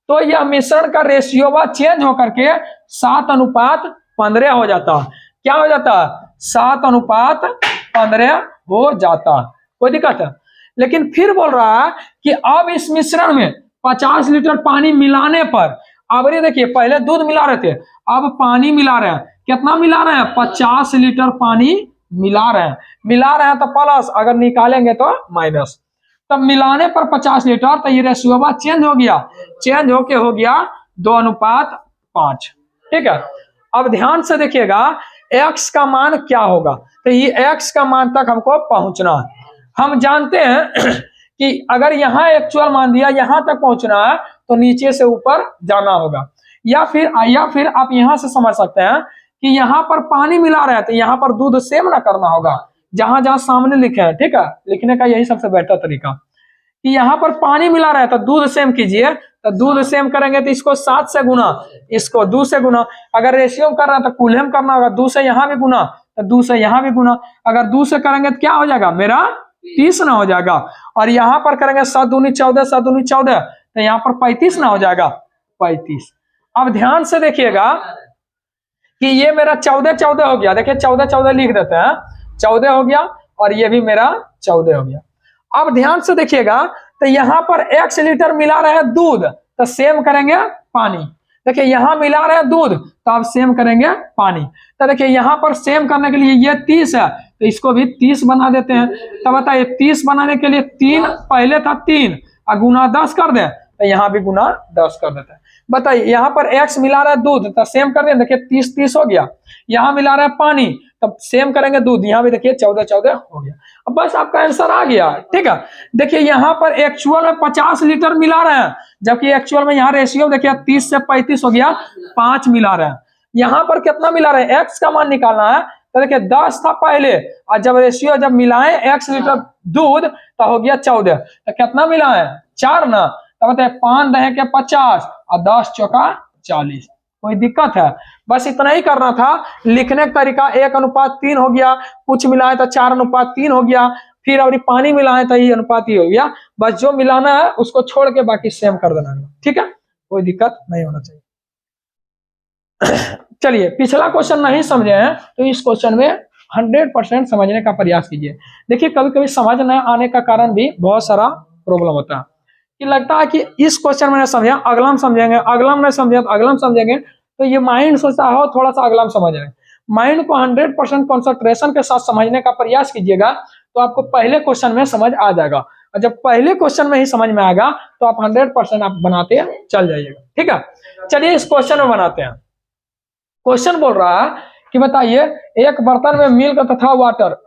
तो यह मिश्रण का रेशियो चेंज होकर के 7:15 हो जाता। क्या हो जाता, 7:15 हो जाता। कोई दिक्कत है? लेकिन फिर बोल रहा है कि अब इस मिश्रण में 50 लीटर पानी मिलाने पर, अब ये देखिए पहले दूध मिला रहे थे, अब पानी मिला रहे हैं। कितना मिला रहे हैं, 50 लीटर पानी मिला रहे हैं। मिला रहे हैं तो प्लस, अगर निकालेंगे तो माइनस। तब मिलाने पर 50 लीटर, तो ये रेशियो चेंज हो गया, चेंज होके हो गया 2:5, ठीक है। अब ध्यान से देखिएगा x का मान क्या होगा, तो ये x का मान तक हमको पहुंचना है। हम जानते हैं कि अगर यहाँ एक्चुअल मान दिया, यहाँ तक पहुंचना है तो नीचे से ऊपर जाना होगा, या फिर आप यहाँ से समझ सकते हैं कि यहाँ पर पानी मिला रहे हैं तो यहाँ पर दूध सेम ना करना होगा, जहां जहां सामने लिखे हैं, ठीक है। लिखने का यही सबसे बेहतर तरीका कि यहाँ पर पानी मिला रहा है तो दूध सेम कीजिए, तो दूध सेम करेंगे तो इसको 7 से गुना, इसको 2 से गुना। अगर रेशियो कर रहा है तो कुलम करना होगा, 2 से यहाँ भी गुना तो 2 से यहाँ भी गुना। अगर 2 से करेंगे तो क्या हो जाएगा, मेरा 30 ना हो जाएगा। और यहाँ पर करेंगे 7 दूनी 14, 7 दूनी 14, तो यहाँ पर 35 ना हो जाएगा, 35। अब ध्यान से देखिएगा कि ये मेरा 14 हो गया, देखिए 14 लिख देते हैं, 14 हो गया, और ये भी मेरा 14 हो गया। अब ध्यान से देखिएगा, तो यहाँ पर 1 लीटर मिला रहे हैं दूध, तो सेम करेंगे पानी। देखिए यहाँ मिला रहे हैं दूध, तो अब सेम करेंगे पानी। तो देखिए यहाँ पर सेम करने के लिए ये 30 है, तो इसको भी 30 बना देते हैं। तो बताइए 30 बनाने के लिए 3 पहले था 3 और गुना 10 कर दे, तो यहाँ भी गुना 10 कर देते हैं। बताइए यहाँ पर x मिला रहा है दूध, तो सेम कर दें, देखिए 30 हो गया। यहाँ मिला रहा है पानी, तब सेम करेंगे दूध, यहाँ भी देखिए 14 हो गया। अब बस आपका आंसर आ गया, ठीक है। देखिए यहाँ पर एक्चुअल में 50 लीटर मिला रहे हैं, जबकि एक्चुअल में यहाँ रेशियो देखिए 30 से 35 हो गया, 5 मिला रहे हैं। यहाँ पर कितना मिला रहे हैं, x का मान निकालना है, तो देखिए 10 था पहले, और जब रेशियो जब मिलाए 1 लीटर दूध तो हो गया 14, तो कितना मिला है, 4 ना। तो बताइए 5 दहे के 50 और 10 चौका 40। कोई दिक्कत है? बस इतना ही करना था। लिखने का तरीका 1:3 हो गया, कुछ मिलाए तो 4:3 हो गया, फिर अभी पानी मिलाए तो ये अनुपात ही हो गया। बस जो मिलाना है उसको छोड़ के बाकी सेम कर देना, ठीक है, कोई दिक्कत नहीं होना चाहिए। चलिए, पिछला क्वेश्चन नहीं समझे हैं तो इस क्वेश्चन में 100% समझने का प्रयास कीजिए। देखिए कभी कभी समझ न आने का कारण भी बहुत सारा प्रॉब्लम होता है कि लगता है कि इस क्वेश्चन में नहीं समझा, अगला हम समझेंगे, अगला हम नहीं समझे तो अगला हम समझेंगे, तो ये माइंड सोचता हो थोड़ा सा अगला हम समझ रहे हैं। माइंड को 100% कंसंट्रेशन के साथ समझने का प्रयास कीजिएगा तो आपको पहले क्वेश्चन में समझ आ जाएगा, और जब पहले क्वेश्चन में ही समझ में आएगा तो आप 100% आप बनाते चल जाइएगा, ठीक है। चलिए इस क्वेश्चन में बनाते हैं। क्वेश्चन बोल रहा है कि बताइए एक बर्तन में मिल्क तथा वाटर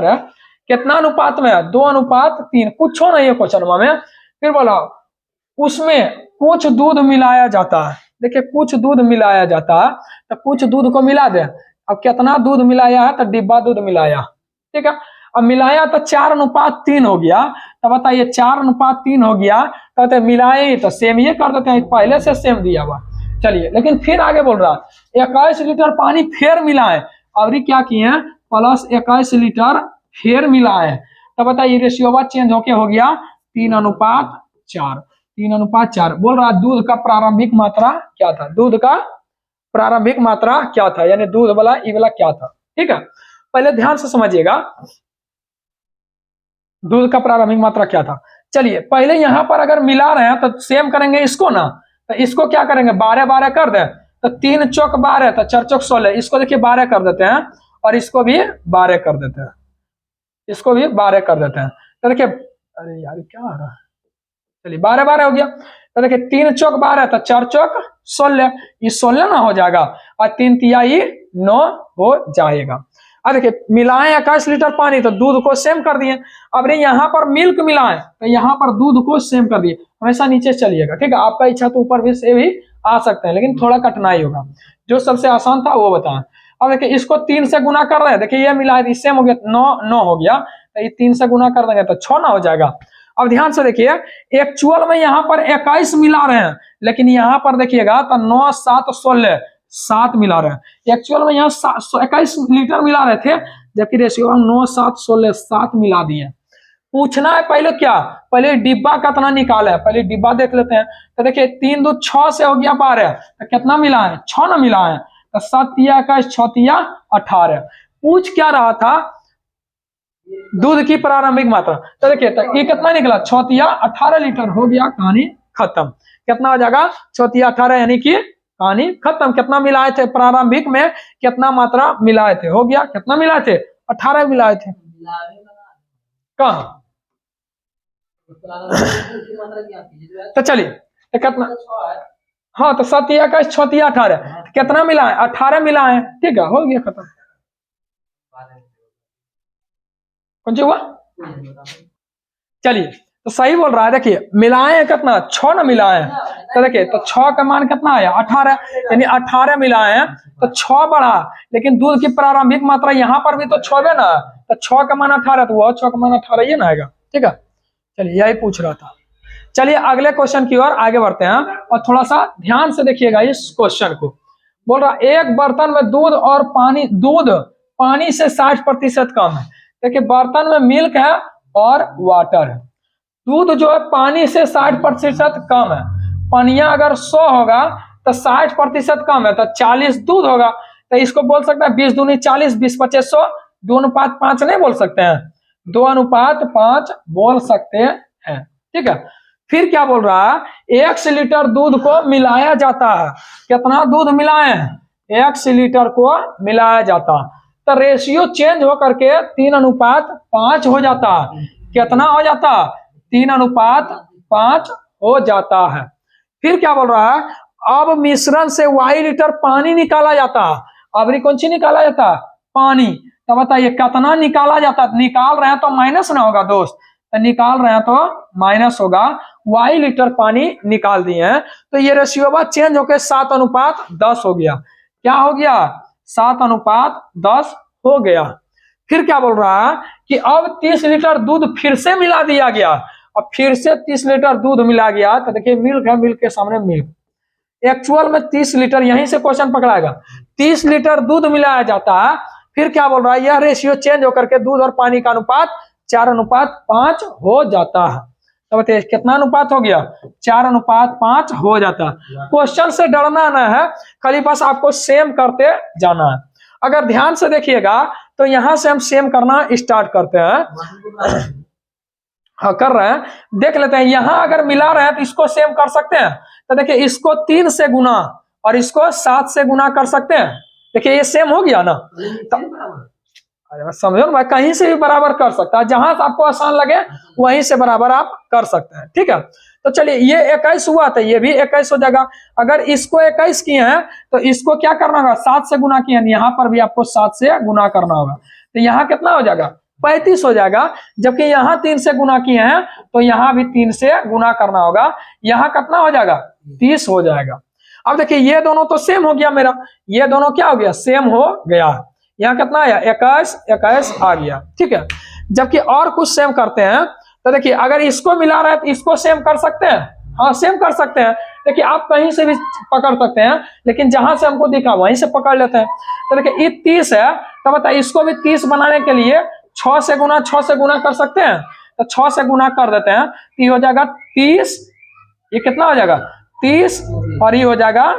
है, कितना अनुपात में है, 2:3, कुछ नहीं है क्वेश्चन में। फिर बोला उसमें कुछ दूध मिलाया जाता है, देखिए कुछ दूध मिलाया जाता है, तो कुछ दूध को मिला दे। अब कितना दूध मिलाया है, तो डिब्बा दूध मिलाया, ठीक है। अब मिलाया तो 4:3 हो गया, तो बताइए 4:3 हो गया, तो मिलाए तो सेम ये कर देते हैं, पहले से सेम दिया हुआ। चलिए, लेकिन फिर आगे बोल रहा है 21 लीटर पानी फिर मिलाएं, और ये क्या किए हैं, प्लस 21 लीटर फिर मिलाएं, तो बताइए रेशियो चेंज होके हो गया 3:4। 3:4 बोल रहा दूध का प्रारंभिक मात्रा क्या था, दूध का प्रारंभिक मात्रा क्या था, यानी दूध वाला ई वाला क्या था। ठीक है, पहले ध्यान से समझिएगा दूध का प्रारंभिक मात्रा क्या था। चलिए पहले यहां पर अगर मिला रहे हैं तो सेम करेंगे इसको ना, तो इसको क्या करेंगे 12 कर दे, तो 3 चौक 12, तो 4 चौक 16, इसको देखिए 12 कर देते हैं, और इसको भी 12 कर देते हैं, इसको भी 12 कर देते हैं, तो देखिए अरे यार क्या आ रहा है, चलिए 12 हो गया, तो देखिए 3 चौक 12, तो 4 चौक 16, ये 16 ना हो जाएगा, और 3 तिहाई 9 हो जाएगा। अब देखिए मिलाएं 21 लीटर पानी, तो दूध को सेम कर दिए। अब यहाँ पर मिल्क मिलाएं, तो यहाँ पर दूध को सेम कर दिए, हमेशा नीचे चलिएगा। ठीक है, आपका इच्छा तो ऊपर भी से भी आ सकते हैं, लेकिन थोड़ा कठिनाई होगा, जो सबसे आसान था वो बताएं। अब देखिए इसको 3 से गुना कर रहे हैं, देखिए ये मिलाए सेम हो गया, 9 हो गया, तो ये 3 से गुना कर देंगे तो 6 ना हो जाएगा। अब ध्यान से देखिए एक्चुअल में यहाँ पर 21 मिला रहे हैं, लेकिन यहाँ पर देखिएगा तो 9 7 16 7 मिला रहे हैं। एक्चुअल में यहाँ 21 लीटर मिला रहे थे, जबकि रेशियो 9 7 16 7 मिला दिए। पूछना है पहले क्या, पहले डिब्बा कितना निकाला है, पहले डिब्बा देख लेते हैं। तो देखिए 3 2 6 से हो गया 12, तो कितना मिला है 6 ना मिला है, तो 7 तिया 21 6 तिया 18। पूछ क्या रहा था, दूध की प्रारंभिक मात्रा, तो देखिए तो ये कितना निकला 6 तिया 18 लीटर, हो गया कहानी खत्म। कितना हो जाएगा 6 तिया 18, यानी कि कहानी खत्म। कितना मिलाए थे प्रारंभिक में, कितना मात्रा मिलाए थे, हो गया कितना मिलाए थे 18 मिलाए थे। कहा तो चलिए तो कितना, हाँ तो 7 तिया 21 6 तिया 18, कितना मिलाए 18 मिलाए, ठीक है हो गया खत्म। कौन सी हुआ, चलिए तो सही बोल रहा है। देखिए मिलाए कितना 6 ना मिलाए, तो देखिए तो 6 का मान कितना आया 18, यानी 18 मिलाए हैं तो 6 बढ़ा, लेकिन दूध की प्रारंभिक मात्रा यहाँ पर भी तो 6 है ना, तो 6 का मान 18, तो वो 6 का मान 18 ये ना आएगा। ठीक है, चलिए यही पूछ रहा था। चलिए अगले क्वेश्चन की ओर आगे बढ़ते हैं, और थोड़ा सा ध्यान से देखिएगा इस क्वेश्चन को। बोल रहा एक बर्तन में दूध और पानी, दूध पानी से 60% कम है। देखिए बर्तन में मिल्क है और वाटर है, दूध जो है पानी से 60% कम है। पनिया अगर 100 होगा तो 60% कम है, तो 40 दूध होगा, तो इसको बोल सकते हैं 20 दूनी 40 20 25 100, 2:5 नहीं बोल सकते हैं, 2:5 बोल सकते हैं। ठीक है, फिर क्या बोल रहा है 1 लीटर दूध को मिलाया जाता है, कितना दूध मिलाए हैं 1 लीटर को मिलाया जाता, तो रेशियो चेंज होकर के 3:5 हो जाता है। कितना हो जाता 3:5 हो जाता है। फिर क्या बोल रहा है अब मिश्रण से y लीटर पानी निकाला जाता है, अब कौन सी निकाला जाता पानी, तो बताइए कितना निकाला जाता, निकाल रहे हैं तो माइनस ना होगा दोस्त, तो निकाल रहे हैं तो माइनस होगा, y लीटर पानी निकाल दिए हैं, तो ये रेशियो चेंज होकर 7:10 हो गया। क्या हो गया 7:10 हो गया। फिर क्या बोल रहा है कि अब 30 लीटर दूध फिर से मिला दिया गया, अब फिर से 30 लीटर दूध मिला गया, तो देखिए मिल्क है, मिल्क के सामने मिल्क, एक्चुअल में 30 लीटर, यहीं से क्वेश्चन पकड़ाएगा, 30 लीटर दूध मिलाया जाता है। फिर क्या बोल रहा है यह रेशियो चेंज होकर के दूध और पानी का अनुपात 4:5 हो जाता है, तो बताइए कितना अनुपात हो गया 4:5 हो जाता है। क्वेश्चन से डरना ना है, खाली बस आपको सेम करते जाना है। अगर ध्यान से देखिएगा तो यहां से हम सेम करना स्टार्ट करते हैं, हाँ कर रहे हैं, देख लेते हैं। यहां अगर मिला रहे हैं तो इसको सेम कर सकते हैं, तो देखिए इसको 3 से गुना और इसको 7 से गुना कर सकते हैं, देखिए ये सेम हो गया ना, अरे समझो ना भाई, कहीं से भी बराबर कर सकता है, जहां से आपको आसान लगे वहीं से बराबर आप कर सकते हैं। ठीक है, तो चलिए ये 21 हुआ था, ये भी 21 हो जाएगा। अगर इसको 21 किए हैं तो इसको क्या करना होगा 7 से गुना किए हैं, यहाँ पर भी आपको 7 से गुना करना होगा, तो यहाँ कितना हो जाएगा 35 हो जाएगा। जबकि यहाँ 3 से गुना किए हैं तो यहाँ भी 3 से गुना करना होगा, यहाँ कितना हो जाएगा 30 हो जाएगा। अब देखिए ये दोनों तो सेम हो गया मेरा, ये दोनों क्या हो गया सेम हो गया, यहाँ कितना आया 21 आ गया। ठीक है, जबकि और कुछ सेम करते हैं, तो देखिए अगर इसको मिला रहा है तो इसको सेम कर सकते हैं, हाँ सेम कर सकते हैं। देखिए आप कहीं से भी पकड़ सकते हैं, लेकिन जहां से हमको दिखा वहीं से पकड़ लेते हैं। तो देखिए ये 30 है, तो बताइए इसको भी 30 बनाने के लिए 6 से गुना कर सकते हैं। तो 6 से गुना कर देते हैं, तो ये हो जाएगा 30, ये कितना हो जाएगा 30, और ये हो जाएगा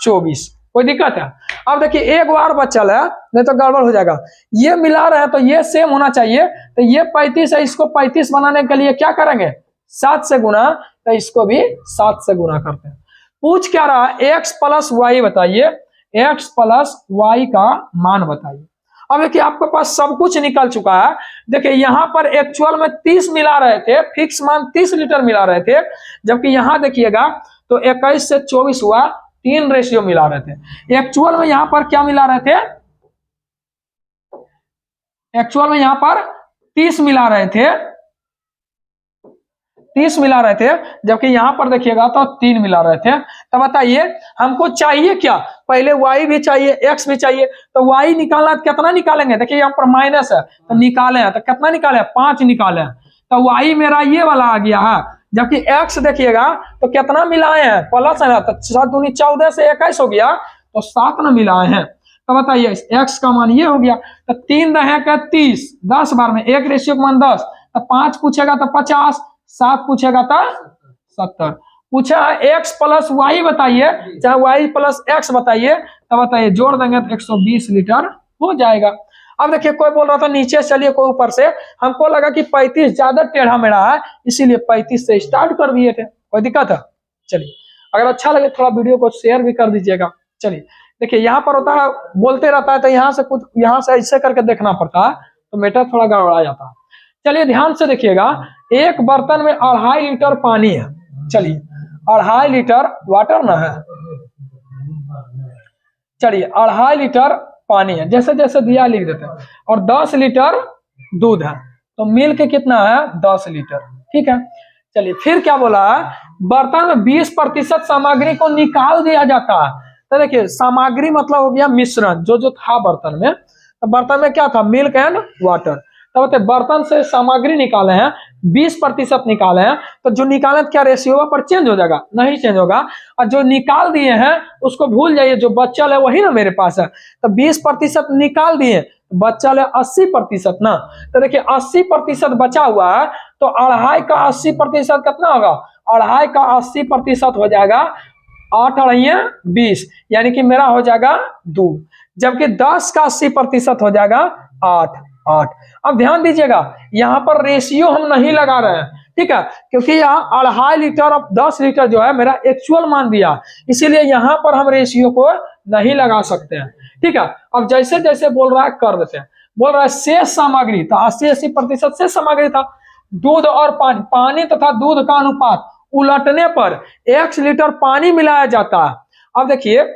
24। कोई दिक्कत है? अब देखिए एक बार बचल है, नहीं तो गड़बड़ हो जाएगा। ये मिला रहे हैं तो ये सेम होना चाहिए। तो ये 35 है, इसको 35 बनाने के लिए क्या करेंगे 7 से गुना, तो इसको भी 7 से गुना करते हैं। पूछ क्या रहा है, x प्लस वाई बताइए, x प्लस वाई का मान बताइए। अब देखिए आपके पास सब कुछ निकल चुका है। देखिए यहाँ पर एक्चुअल में 30 मिला रहे थे, फिक्स मान 30 लीटर मिला रहे थे, जबकि यहाँ देखिएगा तो 21 से 24 हुआ, 3 रेशियो मिला रहे थे। एक्चुअल में यहाँ पर क्या मिला रहे थे, एक्चुअल में यहाँ पर 30 मिला रहे थे, 30 मिला रहे थे, जबकि यहां पर देखिएगा तो 3 मिला रहे थे। तो बताइए हमको चाहिए क्या, पहले y भी चाहिए x भी चाहिए। तो y निकालना है, कितना निकालेंगे, देखिए यहाँ पर माइनस है तो निकाले हैं, तो कितना निकाले 5 निकाले हैं। तो y मेरा ये वाला आ गया है, जबकि x देखिएगा तो कितना मिलाए हैं प्लस है ना, तो 7 दूनी 14 से 21 हो गया, तो 7 ना मिलाए हैं। तो बताइए x का मान ये हो गया। तो 3 रहे का 30, 10 बार में 1 रेशियो का मान 10, तो 5 पूछेगा तो 50, 7 पूछेगा तो 70। पूछा x प्लस वाई बताइए, चाहे y प्लस x बताइए, तो बताइए जोड़ देंगे तो 120 लीटर हो जाएगा। अब देखिए कोई बोल रहा था नीचे चलिए, कोई ऊपर से, हमको लगा कि 35 ज्यादा टेढ़ा मेढ़ा है, इसीलिए 35 से स्टार्ट कर दिए थे। कोई दिक्कत है? चलिए अगर अच्छा लगे थोड़ा वीडियो को शेयर भी कर दीजिएगा। चलिए देखिए यहाँ पर होता है, बोलते रहता है तो यहाँ से कुछ, यहाँ से ऐसे करके देखना पड़ता है, तो मेटर थोड़ा गड़बड़ा जाता है। चलिए ध्यान से देखिएगा, एक बर्तन में 2.5 लीटर पानी है। चलिए 2.5 लीटर वाटर ना है, चलिए 2.5 लीटर पानी है, जैसे जैसे दिया लिख देते हैं, और 10 लीटर दूध है, तो मिल के कितना है 10 लीटर। ठीक है, चलिए फिर क्या बोला है, बर्तन में 20% सामग्री को निकाल दिया जाता है। तो देखिए सामग्री मतलब हो गया मिश्रण, जो था बर्तन में। तो बर्तन में क्या था, मिल्क एंड वाटर। तो बर्तन से सामग्री निकाले हैं, 20% निकाले हैं, तो जो निकाले क्या रेशियो पर चेंज हो जाएगा, नहीं चेंज होगा। और जो निकाल दिए हैं उसको भूल जाइए, जो बच्चा है वही ना मेरे पास है। तो 20% निकाल दिए, बच्चा है 80% ना। तो देखिए 80% बचा हुआ है, तो 2.5 का 80% कितना होगा, 2.5 का 80% हो जाएगा 8 और 20, यानी कि मेरा हो जाएगा 2, जबकि 10 का 80% हो जाएगा 8। अब ध्यान दीजिएगा यहाँ पर रेशियो हम नहीं लगा रहे हैं, ठीक है, क्योंकि यहाँ 2.5 लीटर और 10 लीटर जो है मेरा एक्चुअल मान दिया, इसीलिए यहाँ पर हम रेशियो को नहीं लगा सकते हैं। ठीक है, अब जैसे जैसे बोल रहा है कर देते हैं। बोल रहा है शेष सामग्री, तो 80% शेष सामग्री था। दूध और पानी, पानी तथा दूध का अनुपात उलटने पर 1 लीटर पानी मिलाया जाता है। अब देखिए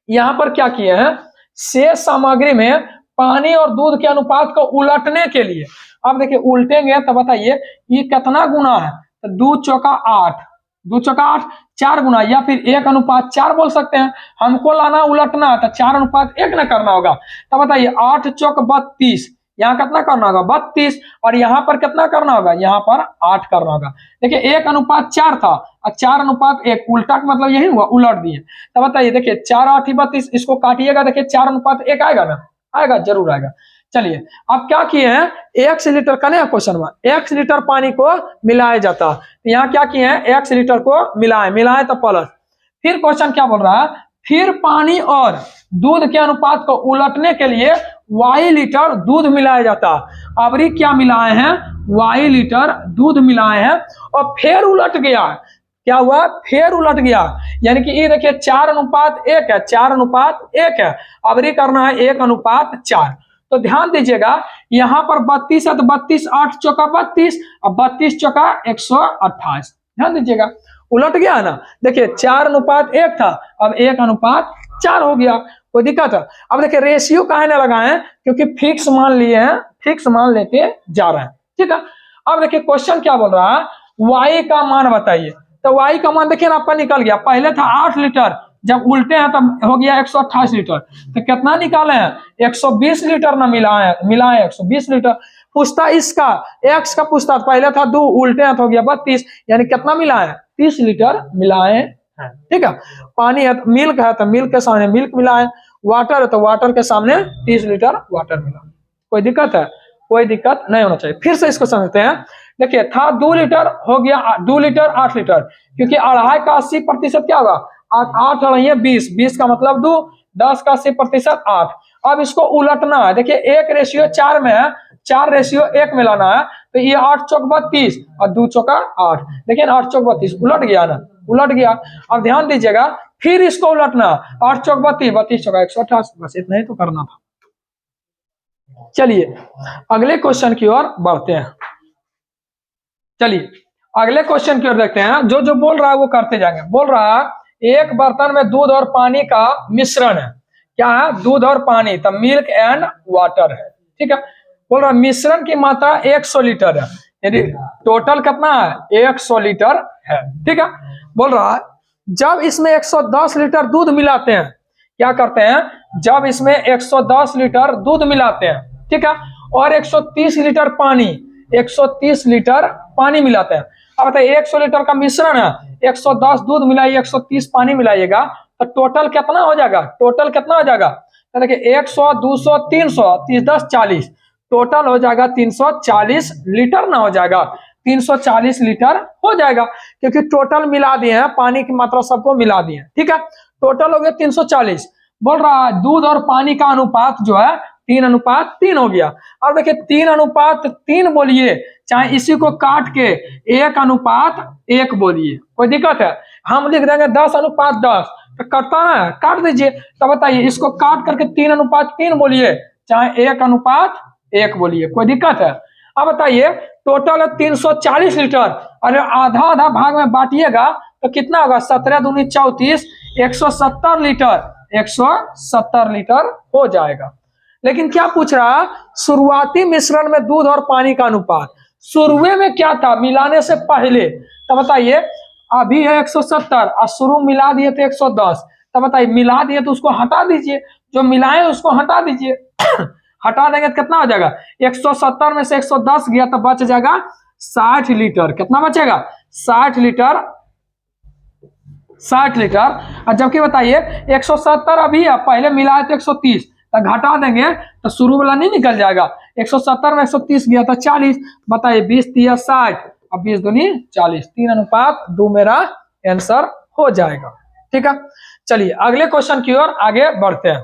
यहाँ पर क्या किए हैं, शेष सामग्री में पानी और दूध के अनुपात को उलटने के लिए, अब देखिए उल्टेंगे तो बताइए ये कितना गुना है, तो 2 चौका 8, 2 चौका 8, 4 गुना, या फिर 1:4 बोल सकते हैं। हमको लाना उलटना है तो 4:1 ना करना होगा। तो बताइए 8 चौक 32, यहाँ कितना करना होगा 32, और यहाँ पर कितना करना होगा, यहाँ पर 8 करना होगा। देखिए 1:4 था और 4:1, उल्टा का मतलब यही हुआ, उलट दिए। तो बताइए देखिए 4 8 32, इसको काटिएगा, देखिए 4:1 आएगा ना, आएगा, जरूर आएगा। चलिए अब क्या किए हैं, 1 लीटर का नहीं क्वेश्चन में 1 लीटर पानी को मिलाया जाता है, तो यहाँ क्या किए हैं 1 लीटर को मिलाए तो प्लस। फिर क्वेश्चन क्या बोल रहा है, फिर पानी और दूध के अनुपात को उलटने के लिए y लीटर दूध मिलाया जाता है। अब क्या मिलाए हैं, y लीटर दूध मिलाए हैं, और फिर उलट गया, क्या हुआ, फिर उलट गया, यानी कि ये देखिए 4:1 है, 4:1 है। अब ये करना है 1:4। तो ध्यान दीजिएगा यहाँ पर 32 है, तो 32, 8 चौका 32, और 32 चौका 128। ध्यान दीजिएगा उलट गया ना, देखिए 4:1 था, अब 1:4 हो गया। कोई दिक्कत है? अब देखिए रेशियो काहे ना लगाए, क्योंकि फिक्स मान लिए हैं, फिक्स मान लेते जा रहे हैं। ठीक है, अब देखिए क्वेश्चन क्या बोल रहा है, y का मान बताइए। तो y का मान देखिए ना आपका निकल गया, पहले था 8 लीटर, जब उल्टे हैं तब हो गया 128 लीटर। तो कितना निकाले हैं, 120 लीटर ना मिलाए 120 लीटर। पूछता इसका x का पूछता, पहले था 2, उल्टे हैं तो हो गया 32, यानी कितना मिलाए, 30 लीटर मिलाए हैं। ठीक है, पानी है, मिल्क है तो मिल्क के सामने मिल्क मिलाए, वाटर है तो वाटर के सामने 30 लीटर वाटर मिला। कोई दिक्कत है? कोई दिक्कत नहीं होना चाहिए। फिर से इसको समझते हैं। देखिए, था 2 लीटर, हो गया 2 लीटर 8 लीटर, क्योंकि अढ़ाई का 80% क्या होगा? 8 अढ़ाई 20, 20 का मतलब 2, 10 का 80% 8। अब इसको उलटना है। देखिए 1:4 में है, 4:1 में लाना है, तो ये 8 चौक 32 और 2 चौका 8। देखिए 8 चौक 32 उलट गया ना, उलट गया। अब ध्यान दीजिएगा, फिर इसको उलटना, 8 चौक 32, 32 चौका 188, बस इतना ही तो करना था। चलिए अगले क्वेश्चन की ओर बढ़ते हैं। चलिए अगले क्वेश्चन की ओर देखते हैं। जो जो बोल रहा है वो करते जाएंगे। बोल रहा है एक बर्तन में दूध और पानी का मिश्रण है। क्या है? दूध और पानी, तो मिल्क एंड वाटर है। ठीक है, बोल रहा है मिश्रण की मात्रा 100 लीटर है, यानी टोटल कितना है? 100 लीटर है। ठीक है, बोल रहा है जब इसमें 110 लीटर दूध मिलाते हैं, क्या करते हैं? जब इसमें 110 लीटर दूध मिलाते हैं, ठीक है, और 130 लीटर पानी, 130 लीटर पानी मिलाते हैं। अब बताइए 100 लीटर का मिश्रण है, 110 दूध मिलाइए, 130 पानी मिलाइएगा, तो टोटल कितना हो जाएगा? टोटल कितना हो जाएगा? तो देखिए 100, 200, 300, 30, 10, 40, टोटल हो जाएगा 340 लीटर ना हो जाएगा? 340 लीटर हो जाएगा, क्योंकि टोटल मिला दिए हैं, पानी की मात्रा सबको मिला दिए हैं। ठीक है, टोटल हो गया 340। बोल रहा है दूध और पानी का अनुपात जो है 3:3 हो गया। अब देखिए 3:3 बोलिए, चाहे इसी को काट के 1:1 बोलिए, कोई दिक्कत है? हम लिख देंगे 10:10, तो कटता है, काट दीजिए। तो बताइए इसको काट करके 3:3 बोलिए, चाहे 1:1 बोलिए, कोई दिक्कत है? अब बताइए टोटल है 340 लीटर, अरे आधा आधा भाग में बांटिएगा तो कितना होगा? 17 दूनी 34, 170 लीटर, 170 लीटर हो जाएगा। लेकिन क्या पूछ रहा? शुरुआती मिश्रण में दूध और पानी का अनुपात। शुरुए में क्या था मिलाने से पहले? तो बताइए अभी है 170 और शुरू मिला दिए थे 110, तो बताइए मिला दिए तो उसको हटा दीजिए, जो मिलाए उसको हटा दीजिए। हटा देंगे तो कितना हो जाएगा? 170 में से 110 गया तो बच जाएगा 60 लीटर। कितना बचेगा? 60 लीटर, 60 लीटर। और जबकि बताइए 170 अभी है, पहले मिलाए तो 130, तो घटा देंगे तो शुरू वाला नहीं निकल जाएगा। 170 में 130 गया था 40, बताइए 20 दिया 60 और 20 दूनी 40, 3:2 मेरा आंसर हो जाएगा। ठीक है, चलिए अगले क्वेश्चन की ओर आगे बढ़ते हैं।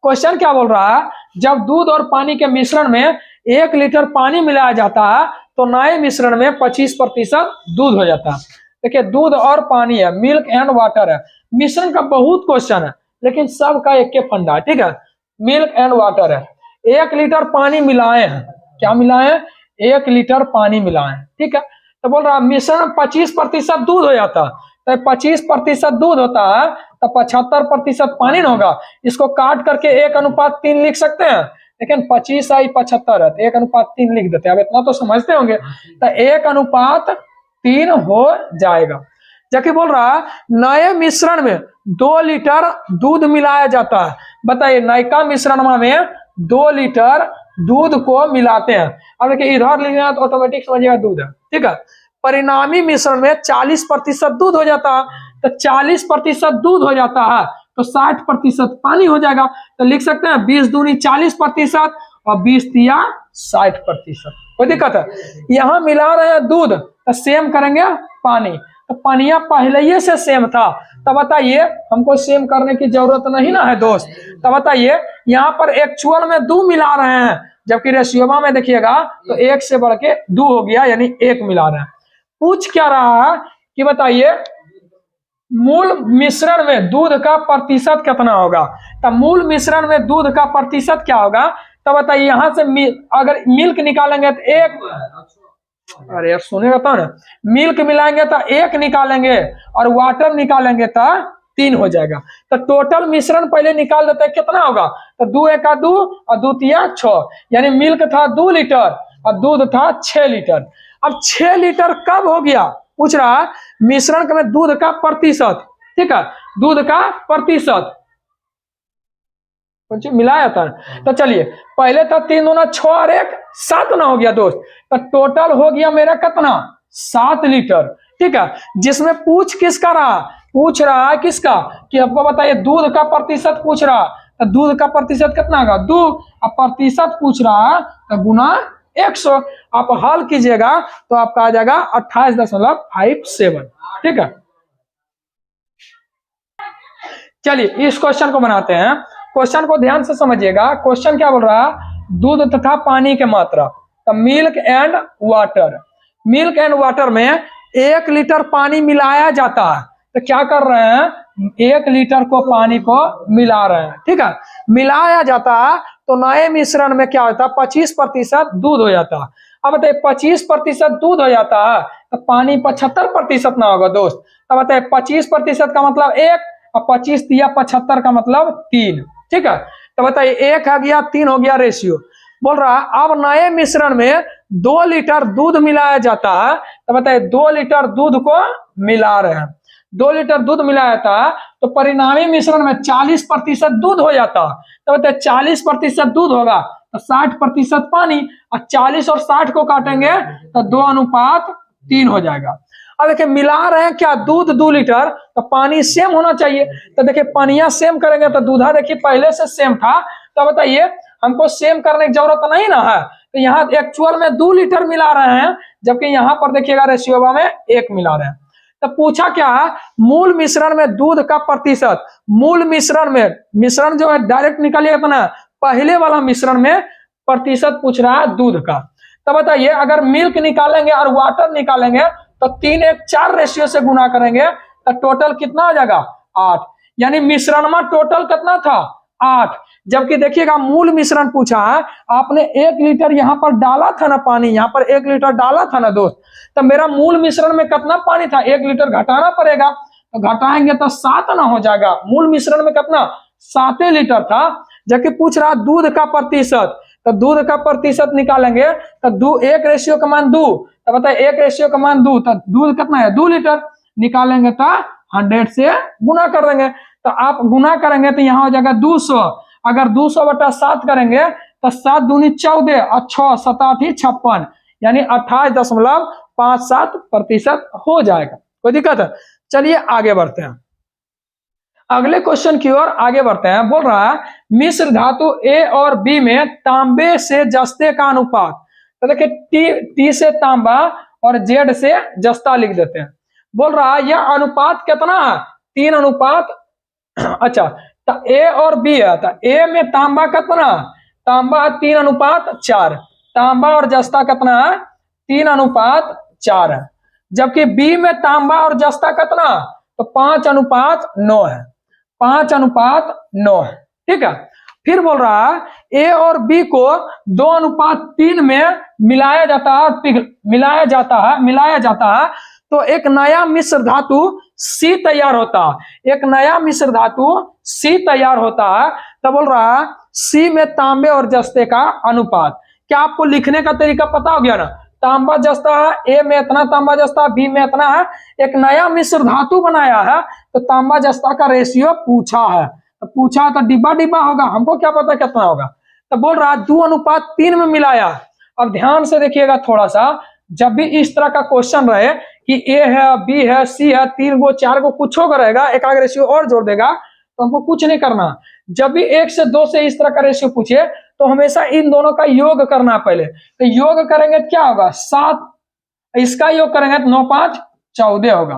क्वेश्चन क्या बोल रहा है? जब दूध और पानी के मिश्रण में 1 लीटर पानी मिलाया जाता है तो नए मिश्रण में 25% दूध हो जाता है। देखिए दूध और पानी है, मिल्क एंड वाटर है। मिश्रण का बहुत क्वेश्चन है, लेकिन सबका एक के फंडा है। ठीक है, मिल्क एंड वाटर है, 1 लीटर पानी मिलाए हैं। क्या मिलाए हैं? 1 लीटर पानी मिलाए हैं। ठीक है, तो बोल रहा है मिश्रण 25% दूध हो जाता है, तो 25% दूध होता है तो 75% पानी ना होगा। इसको काट करके 1:3 लिख सकते हैं, लेकिन 25 आई 75 है तो 1:3 लिख देते हैं। अब इतना तो समझते होंगे, तो 1:3 हो जाएगा। जबकि बोल रहा है नए मिश्रण में 2 लीटर दूध मिलाया जाता है। बताइए नयका मिश्रण में 2 लीटर दूध को मिलाते हैं। अब देखिए इधर लिखना तो ऑटोमेटिक समझिएगा दूध है। ठीक है, परिणामी मिश्रण में 40% दूध हो जाता है, तो 40% दूध हो जाता है तो 60% पानी हो जाएगा। तो लिख सकते हैं 20 दूनी 40% और 20 दिया 60%। कोई दिक्कत है? यहाँ मिला रहे हैं दूध तो सेम करेंगे पानी, तो पानिया पहले ही से सेम था, तो बताइए हमको सेम करने की जरूरत नहीं ना है दोस्त। तो बताइए यहाँ पर एक्चुअल में 2 मिला रहे हैं, जबकि रेशियोमा में देखिएगा तो 1 से बढ़ के 2 हो गया, यानी 1 मिला रहे हैं। पूछ क्या रहा है कि बताइए मूल मिश्रण में दूध का प्रतिशत कितना होगा? तो मूल मिश्रण में दूध का प्रतिशत क्या होगा? तो बताइए यहाँ से अगर मिल्क निकालेंगे तो 1, अरे यार सुनेगा तो ना, मिल्क मिलाएंगे तो 1 निकालेंगे और वाटर निकालेंगे तो 3 हो जाएगा। तो टोटल मिश्रण पहले निकाल देते हैं, कितना होगा? तो 2 एका 2 और 2 तिया 6, यानी मिल्क था 2 लीटर और दूध था 6 लीटर। अब 6 लीटर कब हो गया पूछ रहा है? मिश्रण में दूध का प्रतिशत। ठीक है, दूध का प्रतिशत मिलाया था। तो चलिए पहले था 3 दूना 6 और 1 7 ना हो गया दोस्त, तो टोटल हो गया मेरा कितना? 7 लीटर। ठीक है, जिसमें पूछ किसका रहा, पूछ रहा है किसका, कि आपको बताइए दूध का प्रतिशत पूछ रहा, तो दूध का प्रतिशत कितना होगा 2, अब प्रतिशत पूछ रहा है तो गुना 100। आप हल कीजिएगा तो आपका आ जाएगा 28.57। ठीक है, चलिए इस क्वेश्चन को बनाते हैं। क्वेश्चन को ध्यान से समझिएगा। क्वेश्चन क्या बोल रहा है, दूध तथा पानी की मात्रा, तो milk and water, milk and water में 1 लीटर पानी मिलाया जाता है, तो क्या कर रहे हैं 1 लीटर को पानी को मिला रहे हैं। ठीक है, मिलाया जाता है तो नए मिश्रण में क्या होता है 25% दूध हो जाता है। अब बताइए 25% दूध हो जाता है तो पानी 75% ना होगा दोस्त। अब बताइए 25% का मतलब 1 और 25 दिया 75 का मतलब 3। ठीक है, तो बताइए 1 आ गया 3 हो गया रेशियो। बोल रहा है अब नए मिश्रण में 2 लीटर दूध मिलाया जाता है, तो बताइए 2 लीटर दूध को मिला रहे हैं, 2 लीटर दूध मिलाया था तो परिणामी मिश्रण में 40% दूध हो जाता, तो बताइए 40% दूध होगा तो 60% पानी, और 40 और 60 को काटेंगे तो 2:3 हो जाएगा। अब देखिए मिला रहे हैं क्या दूध 2 लीटर, तो पानी सेम होना चाहिए, तो देखिए पानिया सेम करेंगे तो दूधा देखिए पहले से सेम था, तो बताइए हमको सेम करने की जरूरत नहीं ना है, तो यहाँ एक्चुअल में 2 लीटर मिला रहे हैं, जबकि यहाँ पर देखिएगा रेशियो में 1 मिला रहे हैं। तो पूछा क्या है मूल मिश्रण में दूध का प्रतिशत, मूल मिश्रण में, मिश्रण जो है डायरेक्ट निकालिएगा तो ना, पहले वाला मिश्रण में प्रतिशत पूछ रहा है दूध का। तो बताइए अगर मिल्क निकालेंगे और वाटर निकालेंगे तो 3 1 4 रेशियो से गुना करेंगे तो टोटल कितना आ जाएगा 8, यानी मिश्रण में टोटल कितना था 8। जबकि देखिएगा मूल मिश्रण पूछा है, आपने 1 लीटर यहाँ पर डाला था ना पानी, यहाँ पर 1 लीटर डाला था ना दोस्त, तो मेरा मूल मिश्रण में कितना पानी था 1 लीटर घटाना पड़ेगा, तो घटाएंगे तो 7 ना हो जाएगा। मूल मिश्रण में कितना 7 लीटर था, जबकि पूछ रहा दूध का प्रतिशत, तो दूध का प्रतिशत निकालेंगे तो 1 रेशियो का मान 2, तो बताइए 1 रेशियो का मान 2, तो दूध कितना है 2 लीटर, निकालेंगे तो 100 से गुना कर देंगे, तो आप गुना करेंगे तो यहाँ हो जाएगा 200। अगर 200/7 करेंगे तो 7 दूनी 14 और 6 7 8 56, यानी 28.57% हो जाएगा। कोई दिक्कत है? चलिए आगे बढ़ते हैं, अगले क्वेश्चन की ओर आगे बढ़ते हैं। बोल रहा है मिश्र धातु ए और बी में तांबे से जस्ते का अनुपात, तो देखिए टी से तांबा और जेड से जस्ता लिख देते हैं। बोल रहा है यह अनुपात कितना है 3:, अच्छा तो ए और बी है, तो ए में तांबा कितना, तांबा 3:4, तांबा और जस्ता कितना है 3:4 है, जबकि बी में तांबा और जस्ता कितना तो 5:9 है, 5:9 है। ठीक है, फिर बोल रहा है ए और बी को 2:3 में मिलाया जाता है तो एक नया मिश्र धातु सी तैयार होता है, एक नया मिश्र धातु सी तैयार होता है। तो बोल रहा है सी में तांबे और जस्ते का अनुपात। क्या आपको लिखने का तरीका पता हो गया ना, तांबा जस्ता है, ए में इतना तांबा जस्ता, बी में इतना है, एक नया मिश्र धातु बनाया है तो तांबा जस्ता का रेशियो पूछा है, तो पूछा तो डिब्बा डिब्बा होगा, हमको क्या पता कितना होगा। तो बोल रहा है 2:3 में मिलाया। अब ध्यान से देखिएगा थोड़ा सा, जब भी इस तरह का क्वेश्चन रहे कि ए है बी है सी है 3 गो 4 गो कुछ होगा रहेगा, एक आगे रेशियो और जोड़ देगा, तो हमको कुछ नहीं करना। जब भी 1 से 2 से इस तरह का रेशियो पूछे तो हमेशा इन दोनों का योग करना पहले, तो योग करेंगे तो क्या होगा 7, इसका योग करेंगे तो 9 5 14 होगा।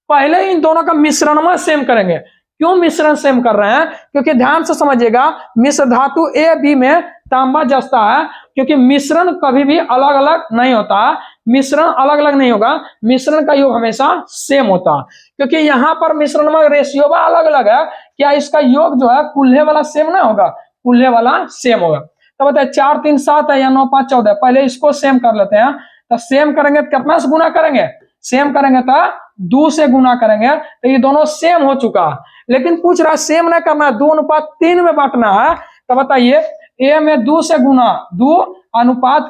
पहले इन दोनों का मिश्रण में सेम करेंगे। क्यों मिश्रण सेम कर रहे हैं, क्योंकि ध्यान से समझिएगा मिश्र धातु ए बी में तांबा जस्ता है, क्योंकि मिश्रण कभी भी अलग अलग नहीं होता, मिश्रण अलग अलग नहीं होगा, मिश्रण का योग हमेशा सेम होता है। क्योंकि यहाँ पर मिश्रण में रेशियो अलग अलग है, क्या इसका योग जो है कुल्हे वाला सेम ना होगा, कुल्हे वाला सेम होगा। तो बताए 4 3 7 है या 9 5 14, पहले इसको सेम कर लेते हैं। तो सेम करेंगे तो कितना से गुना करेंगे, सेम करेंगे तो 2 से गुना करेंगे, तो ये दोनों सेम हो चुका है। लेकिन पूछ रहा है सेम नहीं करना है, 2:3 में बांटना है। तो बताइए ए में 2 से गुना, 2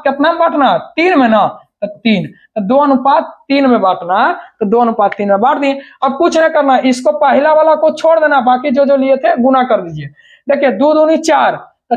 कितना में बांटना है 3 में ना, तो 3, तो 2:3 में बांटना है, तो 2:3 में बांट दिए। अब कुछ नहीं करना, इसको पहला वाला को छोड़ देना, बाकी जो जो लिए थे गुना कर दीजिए। देखिए 2 दूनी 4, तो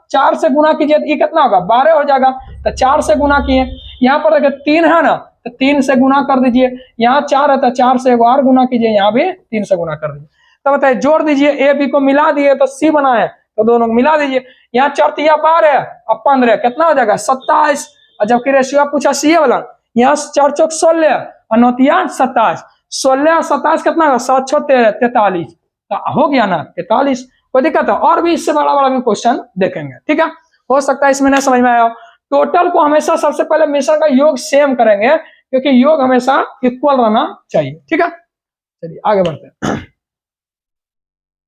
4 से गुना कीजिए तो ये कितना होगा 12 हो जाएगा, तो 4 से गुना किए। यहाँ पर देखिए 3 है ना, तो 3 से गुना कर दीजिए। यहाँ 4 है तो 4 से एक और गुना कीजिए, यहाँ भी 3 से गुना कर दीजिए। तो बताइए जोड़ दीजिए, ए बी को मिला दिए तो सी बना है, तो दोनों को मिला दीजिए। यहाँ 4 तिया 12 है और 15 कितना हो जाएगा 27। और जबकि रेशियो पूछा सी वाला, यहाँ 4 चौक 16 और 9 तिया 27, 16 और 27 कितना होगा 7 6 43, तो हो गया ना 43। कोई दिक्कत है? और भी इससे बड़ा बड़ा भी क्वेश्चन देखेंगे, ठीक है। हो सकता है इसमें ना समझ में आया। टोटल को हमेशा सबसे पहले मिश्रण का योग सेम करेंगे, क्योंकि योग हमेशा इक्वल रहना चाहिए, ठीक है। चलिए आगे बढ़ते हैं।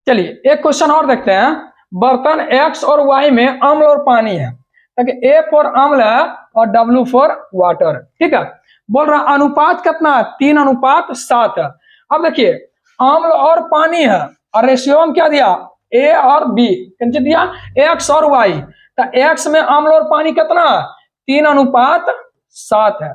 चलिए एक क्वेश्चन और देखते हैं। बर्तन एक्स और वाई में अम्ल और पानी है, ए फॉर अम्ल है और डब्ल्यू फॉर वाटर, ठीक है। बोल रहा अनुपात कितना है 3:7 है। अब देखिए अम्ल और पानी है और रेशियो में क्या दिया ए और बी, दिया एक्स और वाई। तो एक्स में अम्ल और पानी कितना है 3:7 है।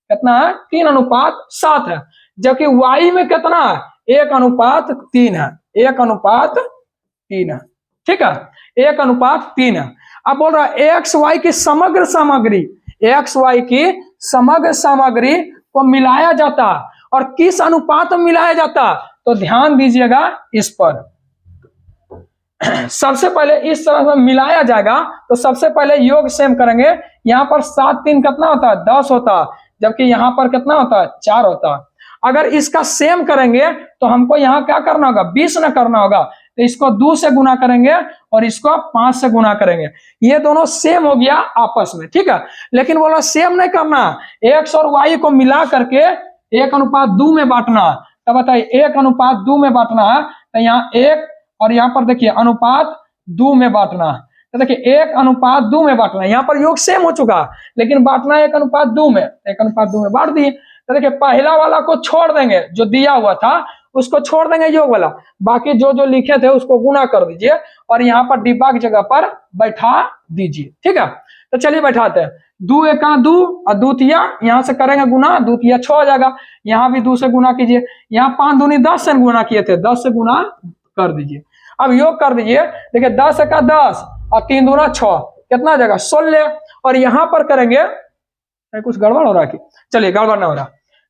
कितना है 3:7 है। जबकि वाई में कितना है 1:3 है, 1:3 है, ठीक है, 1:3 है। अब बोल रहा है एक्स वाई की समग्र सामग्री, एक्स वाई की समग्र सामग्री को मिलाया जाता और किस अनुपात में मिलाया जाता, तो ध्यान दीजिएगा इस पर। सबसे पहले इस तरह से मिलाया जाएगा, तो सबसे पहले योग सेम करेंगे। यहाँ पर 7 3 कितना होता है 10 होता है, जबकि यहाँ पर कितना होता है 4 होता है। अगर इसका सेम करेंगे तो हमको यहाँ क्या करना होगा 20 न करना होगा, तो इसको 2 से गुना करेंगे और इसको 5 से गुना करेंगे। ये दोनों सेम हो गया आपस में, ठीक है। लेकिन बोला सेम नहीं करना, एक्स और वाई को मिला करके 1:2 में बांटना। तो बताइए 1:2 में बांटना है, तो यहाँ 1 और यहाँ पर देखिए अनुपात 2 में बांटना है। तो देखिए 1:2 में बांटना है, यहाँ पर योग सेम हो चुका, लेकिन बांटना 1:2 में, 1:2 में बांट दिए। तो देखिए पहला वाला को छोड़ देंगे, जो दिया हुआ था उसको छोड़ देंगे योग वाला, बाकी जो जो लिखे थे उसको गुना कर दीजिए और यहाँ पर डिब्बा की जगह पर बैठा दीजिए, ठीक है। तो चलिए बैठाते हैं। 2 एका 2 और 2 तिया, यहाँ से करेंगे गुना, 2 तिया 6 हो जाएगा। यहाँ भी 2 से गुना कीजिए। यहाँ 5 दूनी 10 से गुना किए थे, 10 से गुना कर दीजिए। अब योग कर दीजिए। देखिए 10 एका 10 और 3 दूना 6, कितना आ जाएगा 16। और यहाँ पर करेंगे, कुछ गड़बड़ हो रहा है, चलिए गड़बड़ ना हो रहा।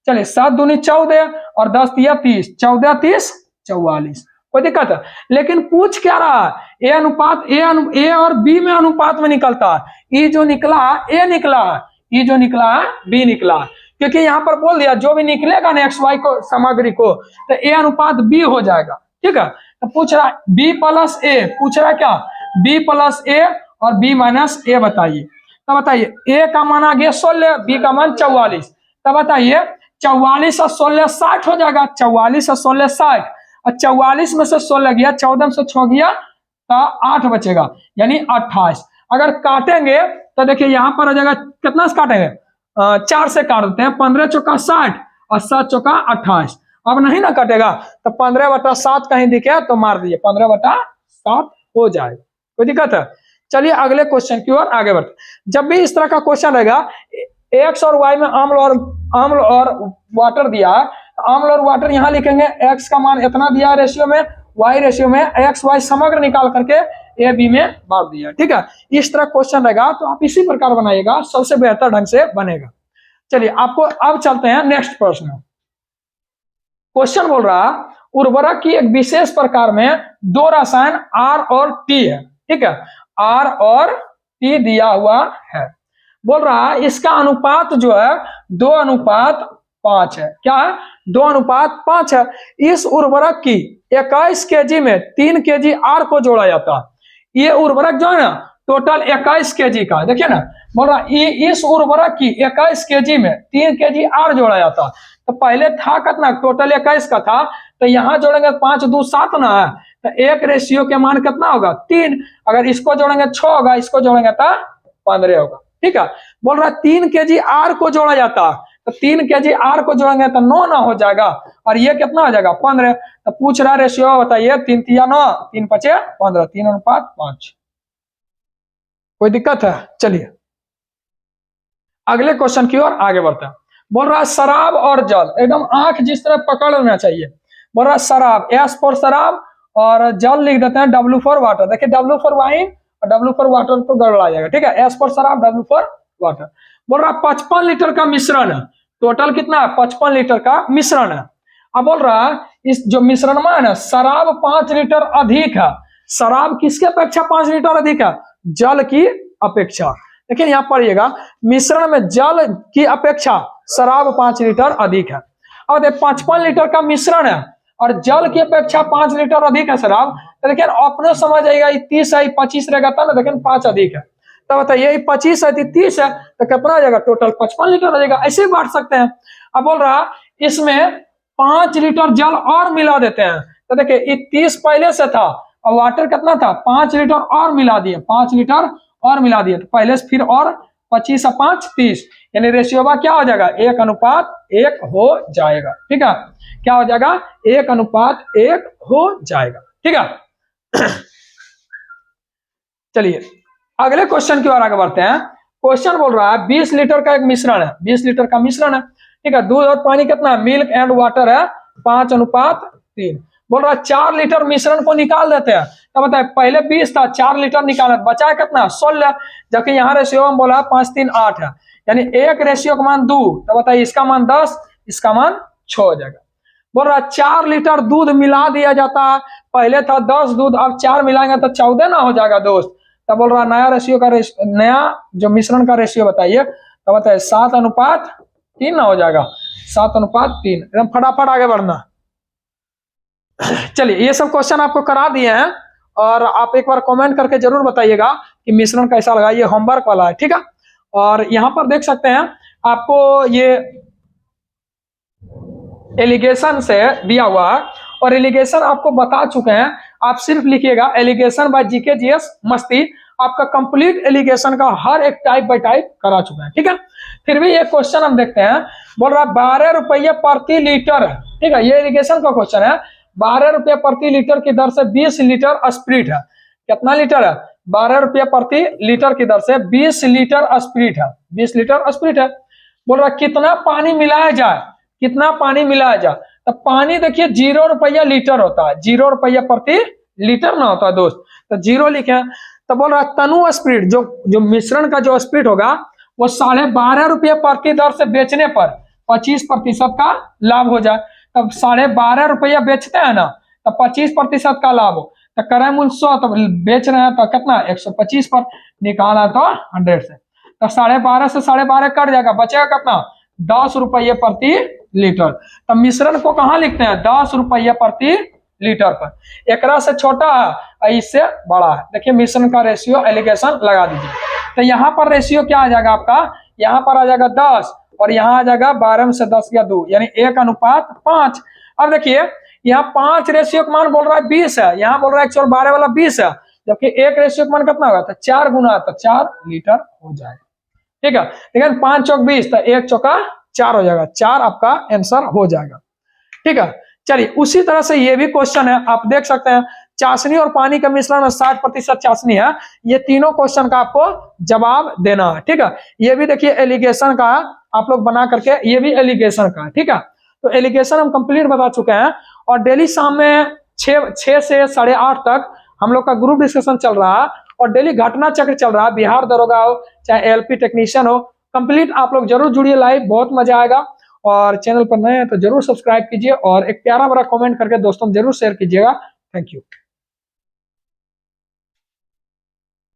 चलिए 7 दूनी 14 और 10 तिया 30, 14 30 44, कोई दिक्कत है? लेकिन पूछ क्या रहा है ए अनुपात, ए और बी में अनुपात में निकलता है। ई जो निकला ए निकला, ई जो निकला बी निकला, क्योंकि यहाँ पर बोल दिया जो भी निकलेगा ना एक्स वाई को सामग्री को, तो ए अनुपात बी हो जाएगा, ठीक है। तो पूछ रहा बी प्लस ए, पूछ रहा क्या बी प्लस ए और बी माइनस ए बताइए। तो बताइए ए का मान आ गया 16, बी का मान 44। तो बताइए 44 और 16 60 हो जाएगा, 44 और 16 60, और 44 में से 16 गया, 14 में से 6 गया तो 8 बचेगा, यानी 28। अगर काटेंगे तो देखिए यहाँ पर आ जाएगा, कितना से काटेंगे 4 से काट देते हैं, 15 चौका 60 और 7 चौका 28। अब नहीं ना कटेगा तो 15/7 कहीं दिखे तो मार दीजिए, 15/7 हो जाए, कोई दिक्कत है? चलिए अगले क्वेश्चन की ओर आगे बढ़ते। जब भी इस तरह का क्वेश्चन रहेगा, एक्स और वाई में अम्ल और वाटर दिया, अम्ल और वाटर यहाँ लिखेंगे, एक्स का मान इतना दिया रेशियो में, वाई रेशियो में, एक्स वाई समग्र निकाल करके ए बी में बांट दिया, ठीक है। इस तरह क्वेश्चन रहेगा तो आप इसी प्रकार बनाइएगा, सबसे बेहतर ढंग से बनेगा। चलिए आपको अब चलते हैं नेक्स्ट प्रश्न। क्वेश्चन बोल रहा उर्वरक की एक विशेष प्रकार में 2 रसायन आर और टी है, ठीक है, आर और टी दिया हुआ है। बोल रहा इसका अनुपात जो है 2:5 है। क्या है 2:5 है। इस उर्वरक की 21 केजी में 3 केजी आर को जोड़ा जाता है। ये उर्वरक जो है ना टोटल 21 केजी का, देखिए ना, बोल रहा इस उर्वरक की 21 केजी में 3 केजी आर जोड़ा जाता है। तो पहले था कितना टोटल 21 का था, तो यहाँ जोड़ेंगे 5 2 7 ना है, तो एक रेशियो के मान कितना होगा 3। अगर इसको जोड़ेंगे 6 होगा, इसको जोड़ेंगे तो 15 होगा, ठीक है। बोल रहा 3 केजी आर को जोड़ा जाता है, तो 3 केजी आर को जोड़ेंगे तो 9 ना हो जाएगा, और ये कितना हो जाएगा 15। तो पूछ रहा रेशियो बताइए, 3 तिया 9, 3 5 15, 3:5। कोई दिक्कत है? चलिए अगले क्वेश्चन की ओर आगे बढ़ते हैं। बोल रहा शराब और जल, एकदम आंख जिस तरह पकड़ लेना चाहिए। बोल रहा शराब, एस फॉर शराब, और जल लिख देते हैं डब्ल्यू फॉर वाटर। देखिए डब्ल्यू फॉर वाइन और डब्ल्यू फॉर वाटर तो गड़बड़ा जाएगा, ठीक है। एस फॉर शराब, डब्ल्यू फॉर वाटर। बोल रहा 55 लीटर का मिश्रण है, टोटल कितना है 55 लीटर का मिश्रण है। अब बोल रहा है इस जो मिश्रण में है ना शराब 5 लीटर अधिक है। शराब किसके अपेक्षा 5 लीटर अधिक है? जल की अपेक्षा। लेकिन यहाँ पढ़िएगा मिश्रण में जल की अपेक्षा शराब 5 लीटर अधिक है। अब 55 लीटर का मिश्रण है और जल की अपेक्षा 5 लीटर अधिक है शराब, तो देखिए अपने समझ आएगा 30 है 25 रहेगा था ना, लेकिन 5 अधिक है। तो बताइए 25 है 30 है तो कितना आ जाएगा? टोटल 55 लीटर आ जाएगा। ऐसे ही बांट सकते हैं। अब बोल रहा इसमें 5 लीटर जल और मिला देते हैं। तो देखिए 30 पहले से था और वाटर कितना था 5 लीटर और मिला दिए, 5 लीटर और मिला दिए, तो पहले से फिर और 25 और 5 30, यानी रेशियो क्या हो जाएगा 1:1 हो जाएगा। ठीक है, क्या हो जाएगा 1:1 हो जाएगा। ठीक है चलिए अगले क्वेश्चन की ओर आगे बढ़ते हैं। क्वेश्चन बोल रहा है 20 लीटर का एक मिश्रण है, 20 लीटर का मिश्रण है। ठीक है, दूध और पानी कितना है? मिल्क एंड वाटर है 5:3। बोल रहा है 4 लीटर मिश्रण को निकाल देते हैं। तो बताए पहले 20 था 4 लीटर निकाला, बचा कितना 16, जबकि यहाँ रेशियो में बोला 5 3 8 है, यानी एक रेशियो का मान 2। तो बताइए इसका मान 10, इसका मान 6 हो जाएगा। बोल रहा 4 लीटर दूध मिला दिया जाता है, पहले था 10 दूध, अब 4 मिलाएंगे तो 14 ना हो जाएगा दोस्त। तो बोल रहा नया रेशियो का नया जो मिश्रण का रेशियो बताइए। तो बताइए 7:3 ना हो जाएगा, 7:3। एकदम फटाफट आगे बढ़ना। चलिए ये सब क्वेश्चन आपको करा दिए हैं और आप एक बार कमेंट करके जरूर बताइएगा कि मिश्रण कैसा लगा। ये होमवर्क वाला है। ठीक है, और यहाँ पर देख सकते हैं आपको ये एलिगेशन से दिया हुआ है और एलिगेशन आपको बता चुके हैं। आप सिर्फ लिखिएगा एलिगेशन बाय जीके जीएस मस्ती, आपका कंप्लीट एलिगेशन का हर एक टाइप बाय टाइप करा चुके हैं। ठीक है, फिर भी ये क्वेश्चन हम देखते हैं। बोल रहा 12 रुपये प्रति लीटर है। ठीक है, ये एलिगेशन का क्वेश्चन है। 12 रुपये प्रति लीटर की दर से 20 लीटर स्प्रिट है। कितना लीटर है? 12 रुपये प्रति लीटर की दर से 20 लीटर स्प्रिट है, 20 लीटर स्प्रिट है। बोल रहा कितना पानी मिलाया जाए, कितना पानी मिलाया जाए? तो पानी देखिए 0 रुपया लीटर होता है, 0 रुपया प्रति लीटर ना होता है दोस्त, तो 0 लिखे। तो बोल रहा तनु स्प्रिट जो मिश्रण का जो स्प्रिट होगा वो 12.5 रुपये प्रति दर से बेचने पर 25% का लाभ हो जाए। तब 12.5 रुपया बेचते हैं ना, तो 25% का लाभ हो, तो क्रय मूल्य 100, तो बेच रहे हैं तो कितना 125 पर निकाला तो 100 से, तो 12.5 से 12.5 कट जाएगा, बचेगा कितना 10 रुपये प्रति लीटर। तो मिश्रण को कहाँ लिखते हैं 10 रुपये प्रति लीटर पर। एक से छोटा है इससे बड़ा है। देखिए मिश्रण का रेशियो एलिगेशन लगा दीजिए। तो यहाँ पर रेशियो क्या आ जाएगा आपका, यहाँ पर आ जाएगा 10 और यहाँ आ जाएगा 12 में से 10 गया 2, यानी 1:5। अब देखिए यहाँ 5 रेशियो का मान बोल रहा है 20 है, यहाँ बोल रहा है 112 वाला 20 है, जबकि एक रेशियो का मान कितना होगा तो 4 गुना, तो 4 लीटर हो जाएगा। ठीक है, लेकिन 5 चौक 20, तो 1 चौका 4 हो जाएगा, 4 आपका आंसर हो जाएगा। ठीक है, चलिए उसी तरह से ये भी क्वेश्चन है, आप देख सकते हैं चाशनी और पानी का मिश्रण में 60% चाशनी है। ये तीनों क्वेश्चन का आपको जवाब देना है। ठीक है, ये भी देखिए एलिगेशन का आप लोग बना करके, ये भी एलिगेशन का है। ठीक है, तो एलिगेशन हम कंप्लीट बता चुके हैं और डेली शाम में 6 से 8:30 तक हम लोग का ग्रुप डिस्कशन चल रहा है और डेली घटना चक्र चल रहा है, बिहार दरोगा हो चाहे एलपी टेक्नीशियन हो, कंप्लीट आप लोग जरूर जुड़िए लाइव, बहुत मजा आएगा। और चैनल पर नए हैं तो जरूर सब्सक्राइब कीजिए और एक प्यारा बड़ा कमेंट करके दोस्तों जरूर शेयर कीजिएगा। Thank you.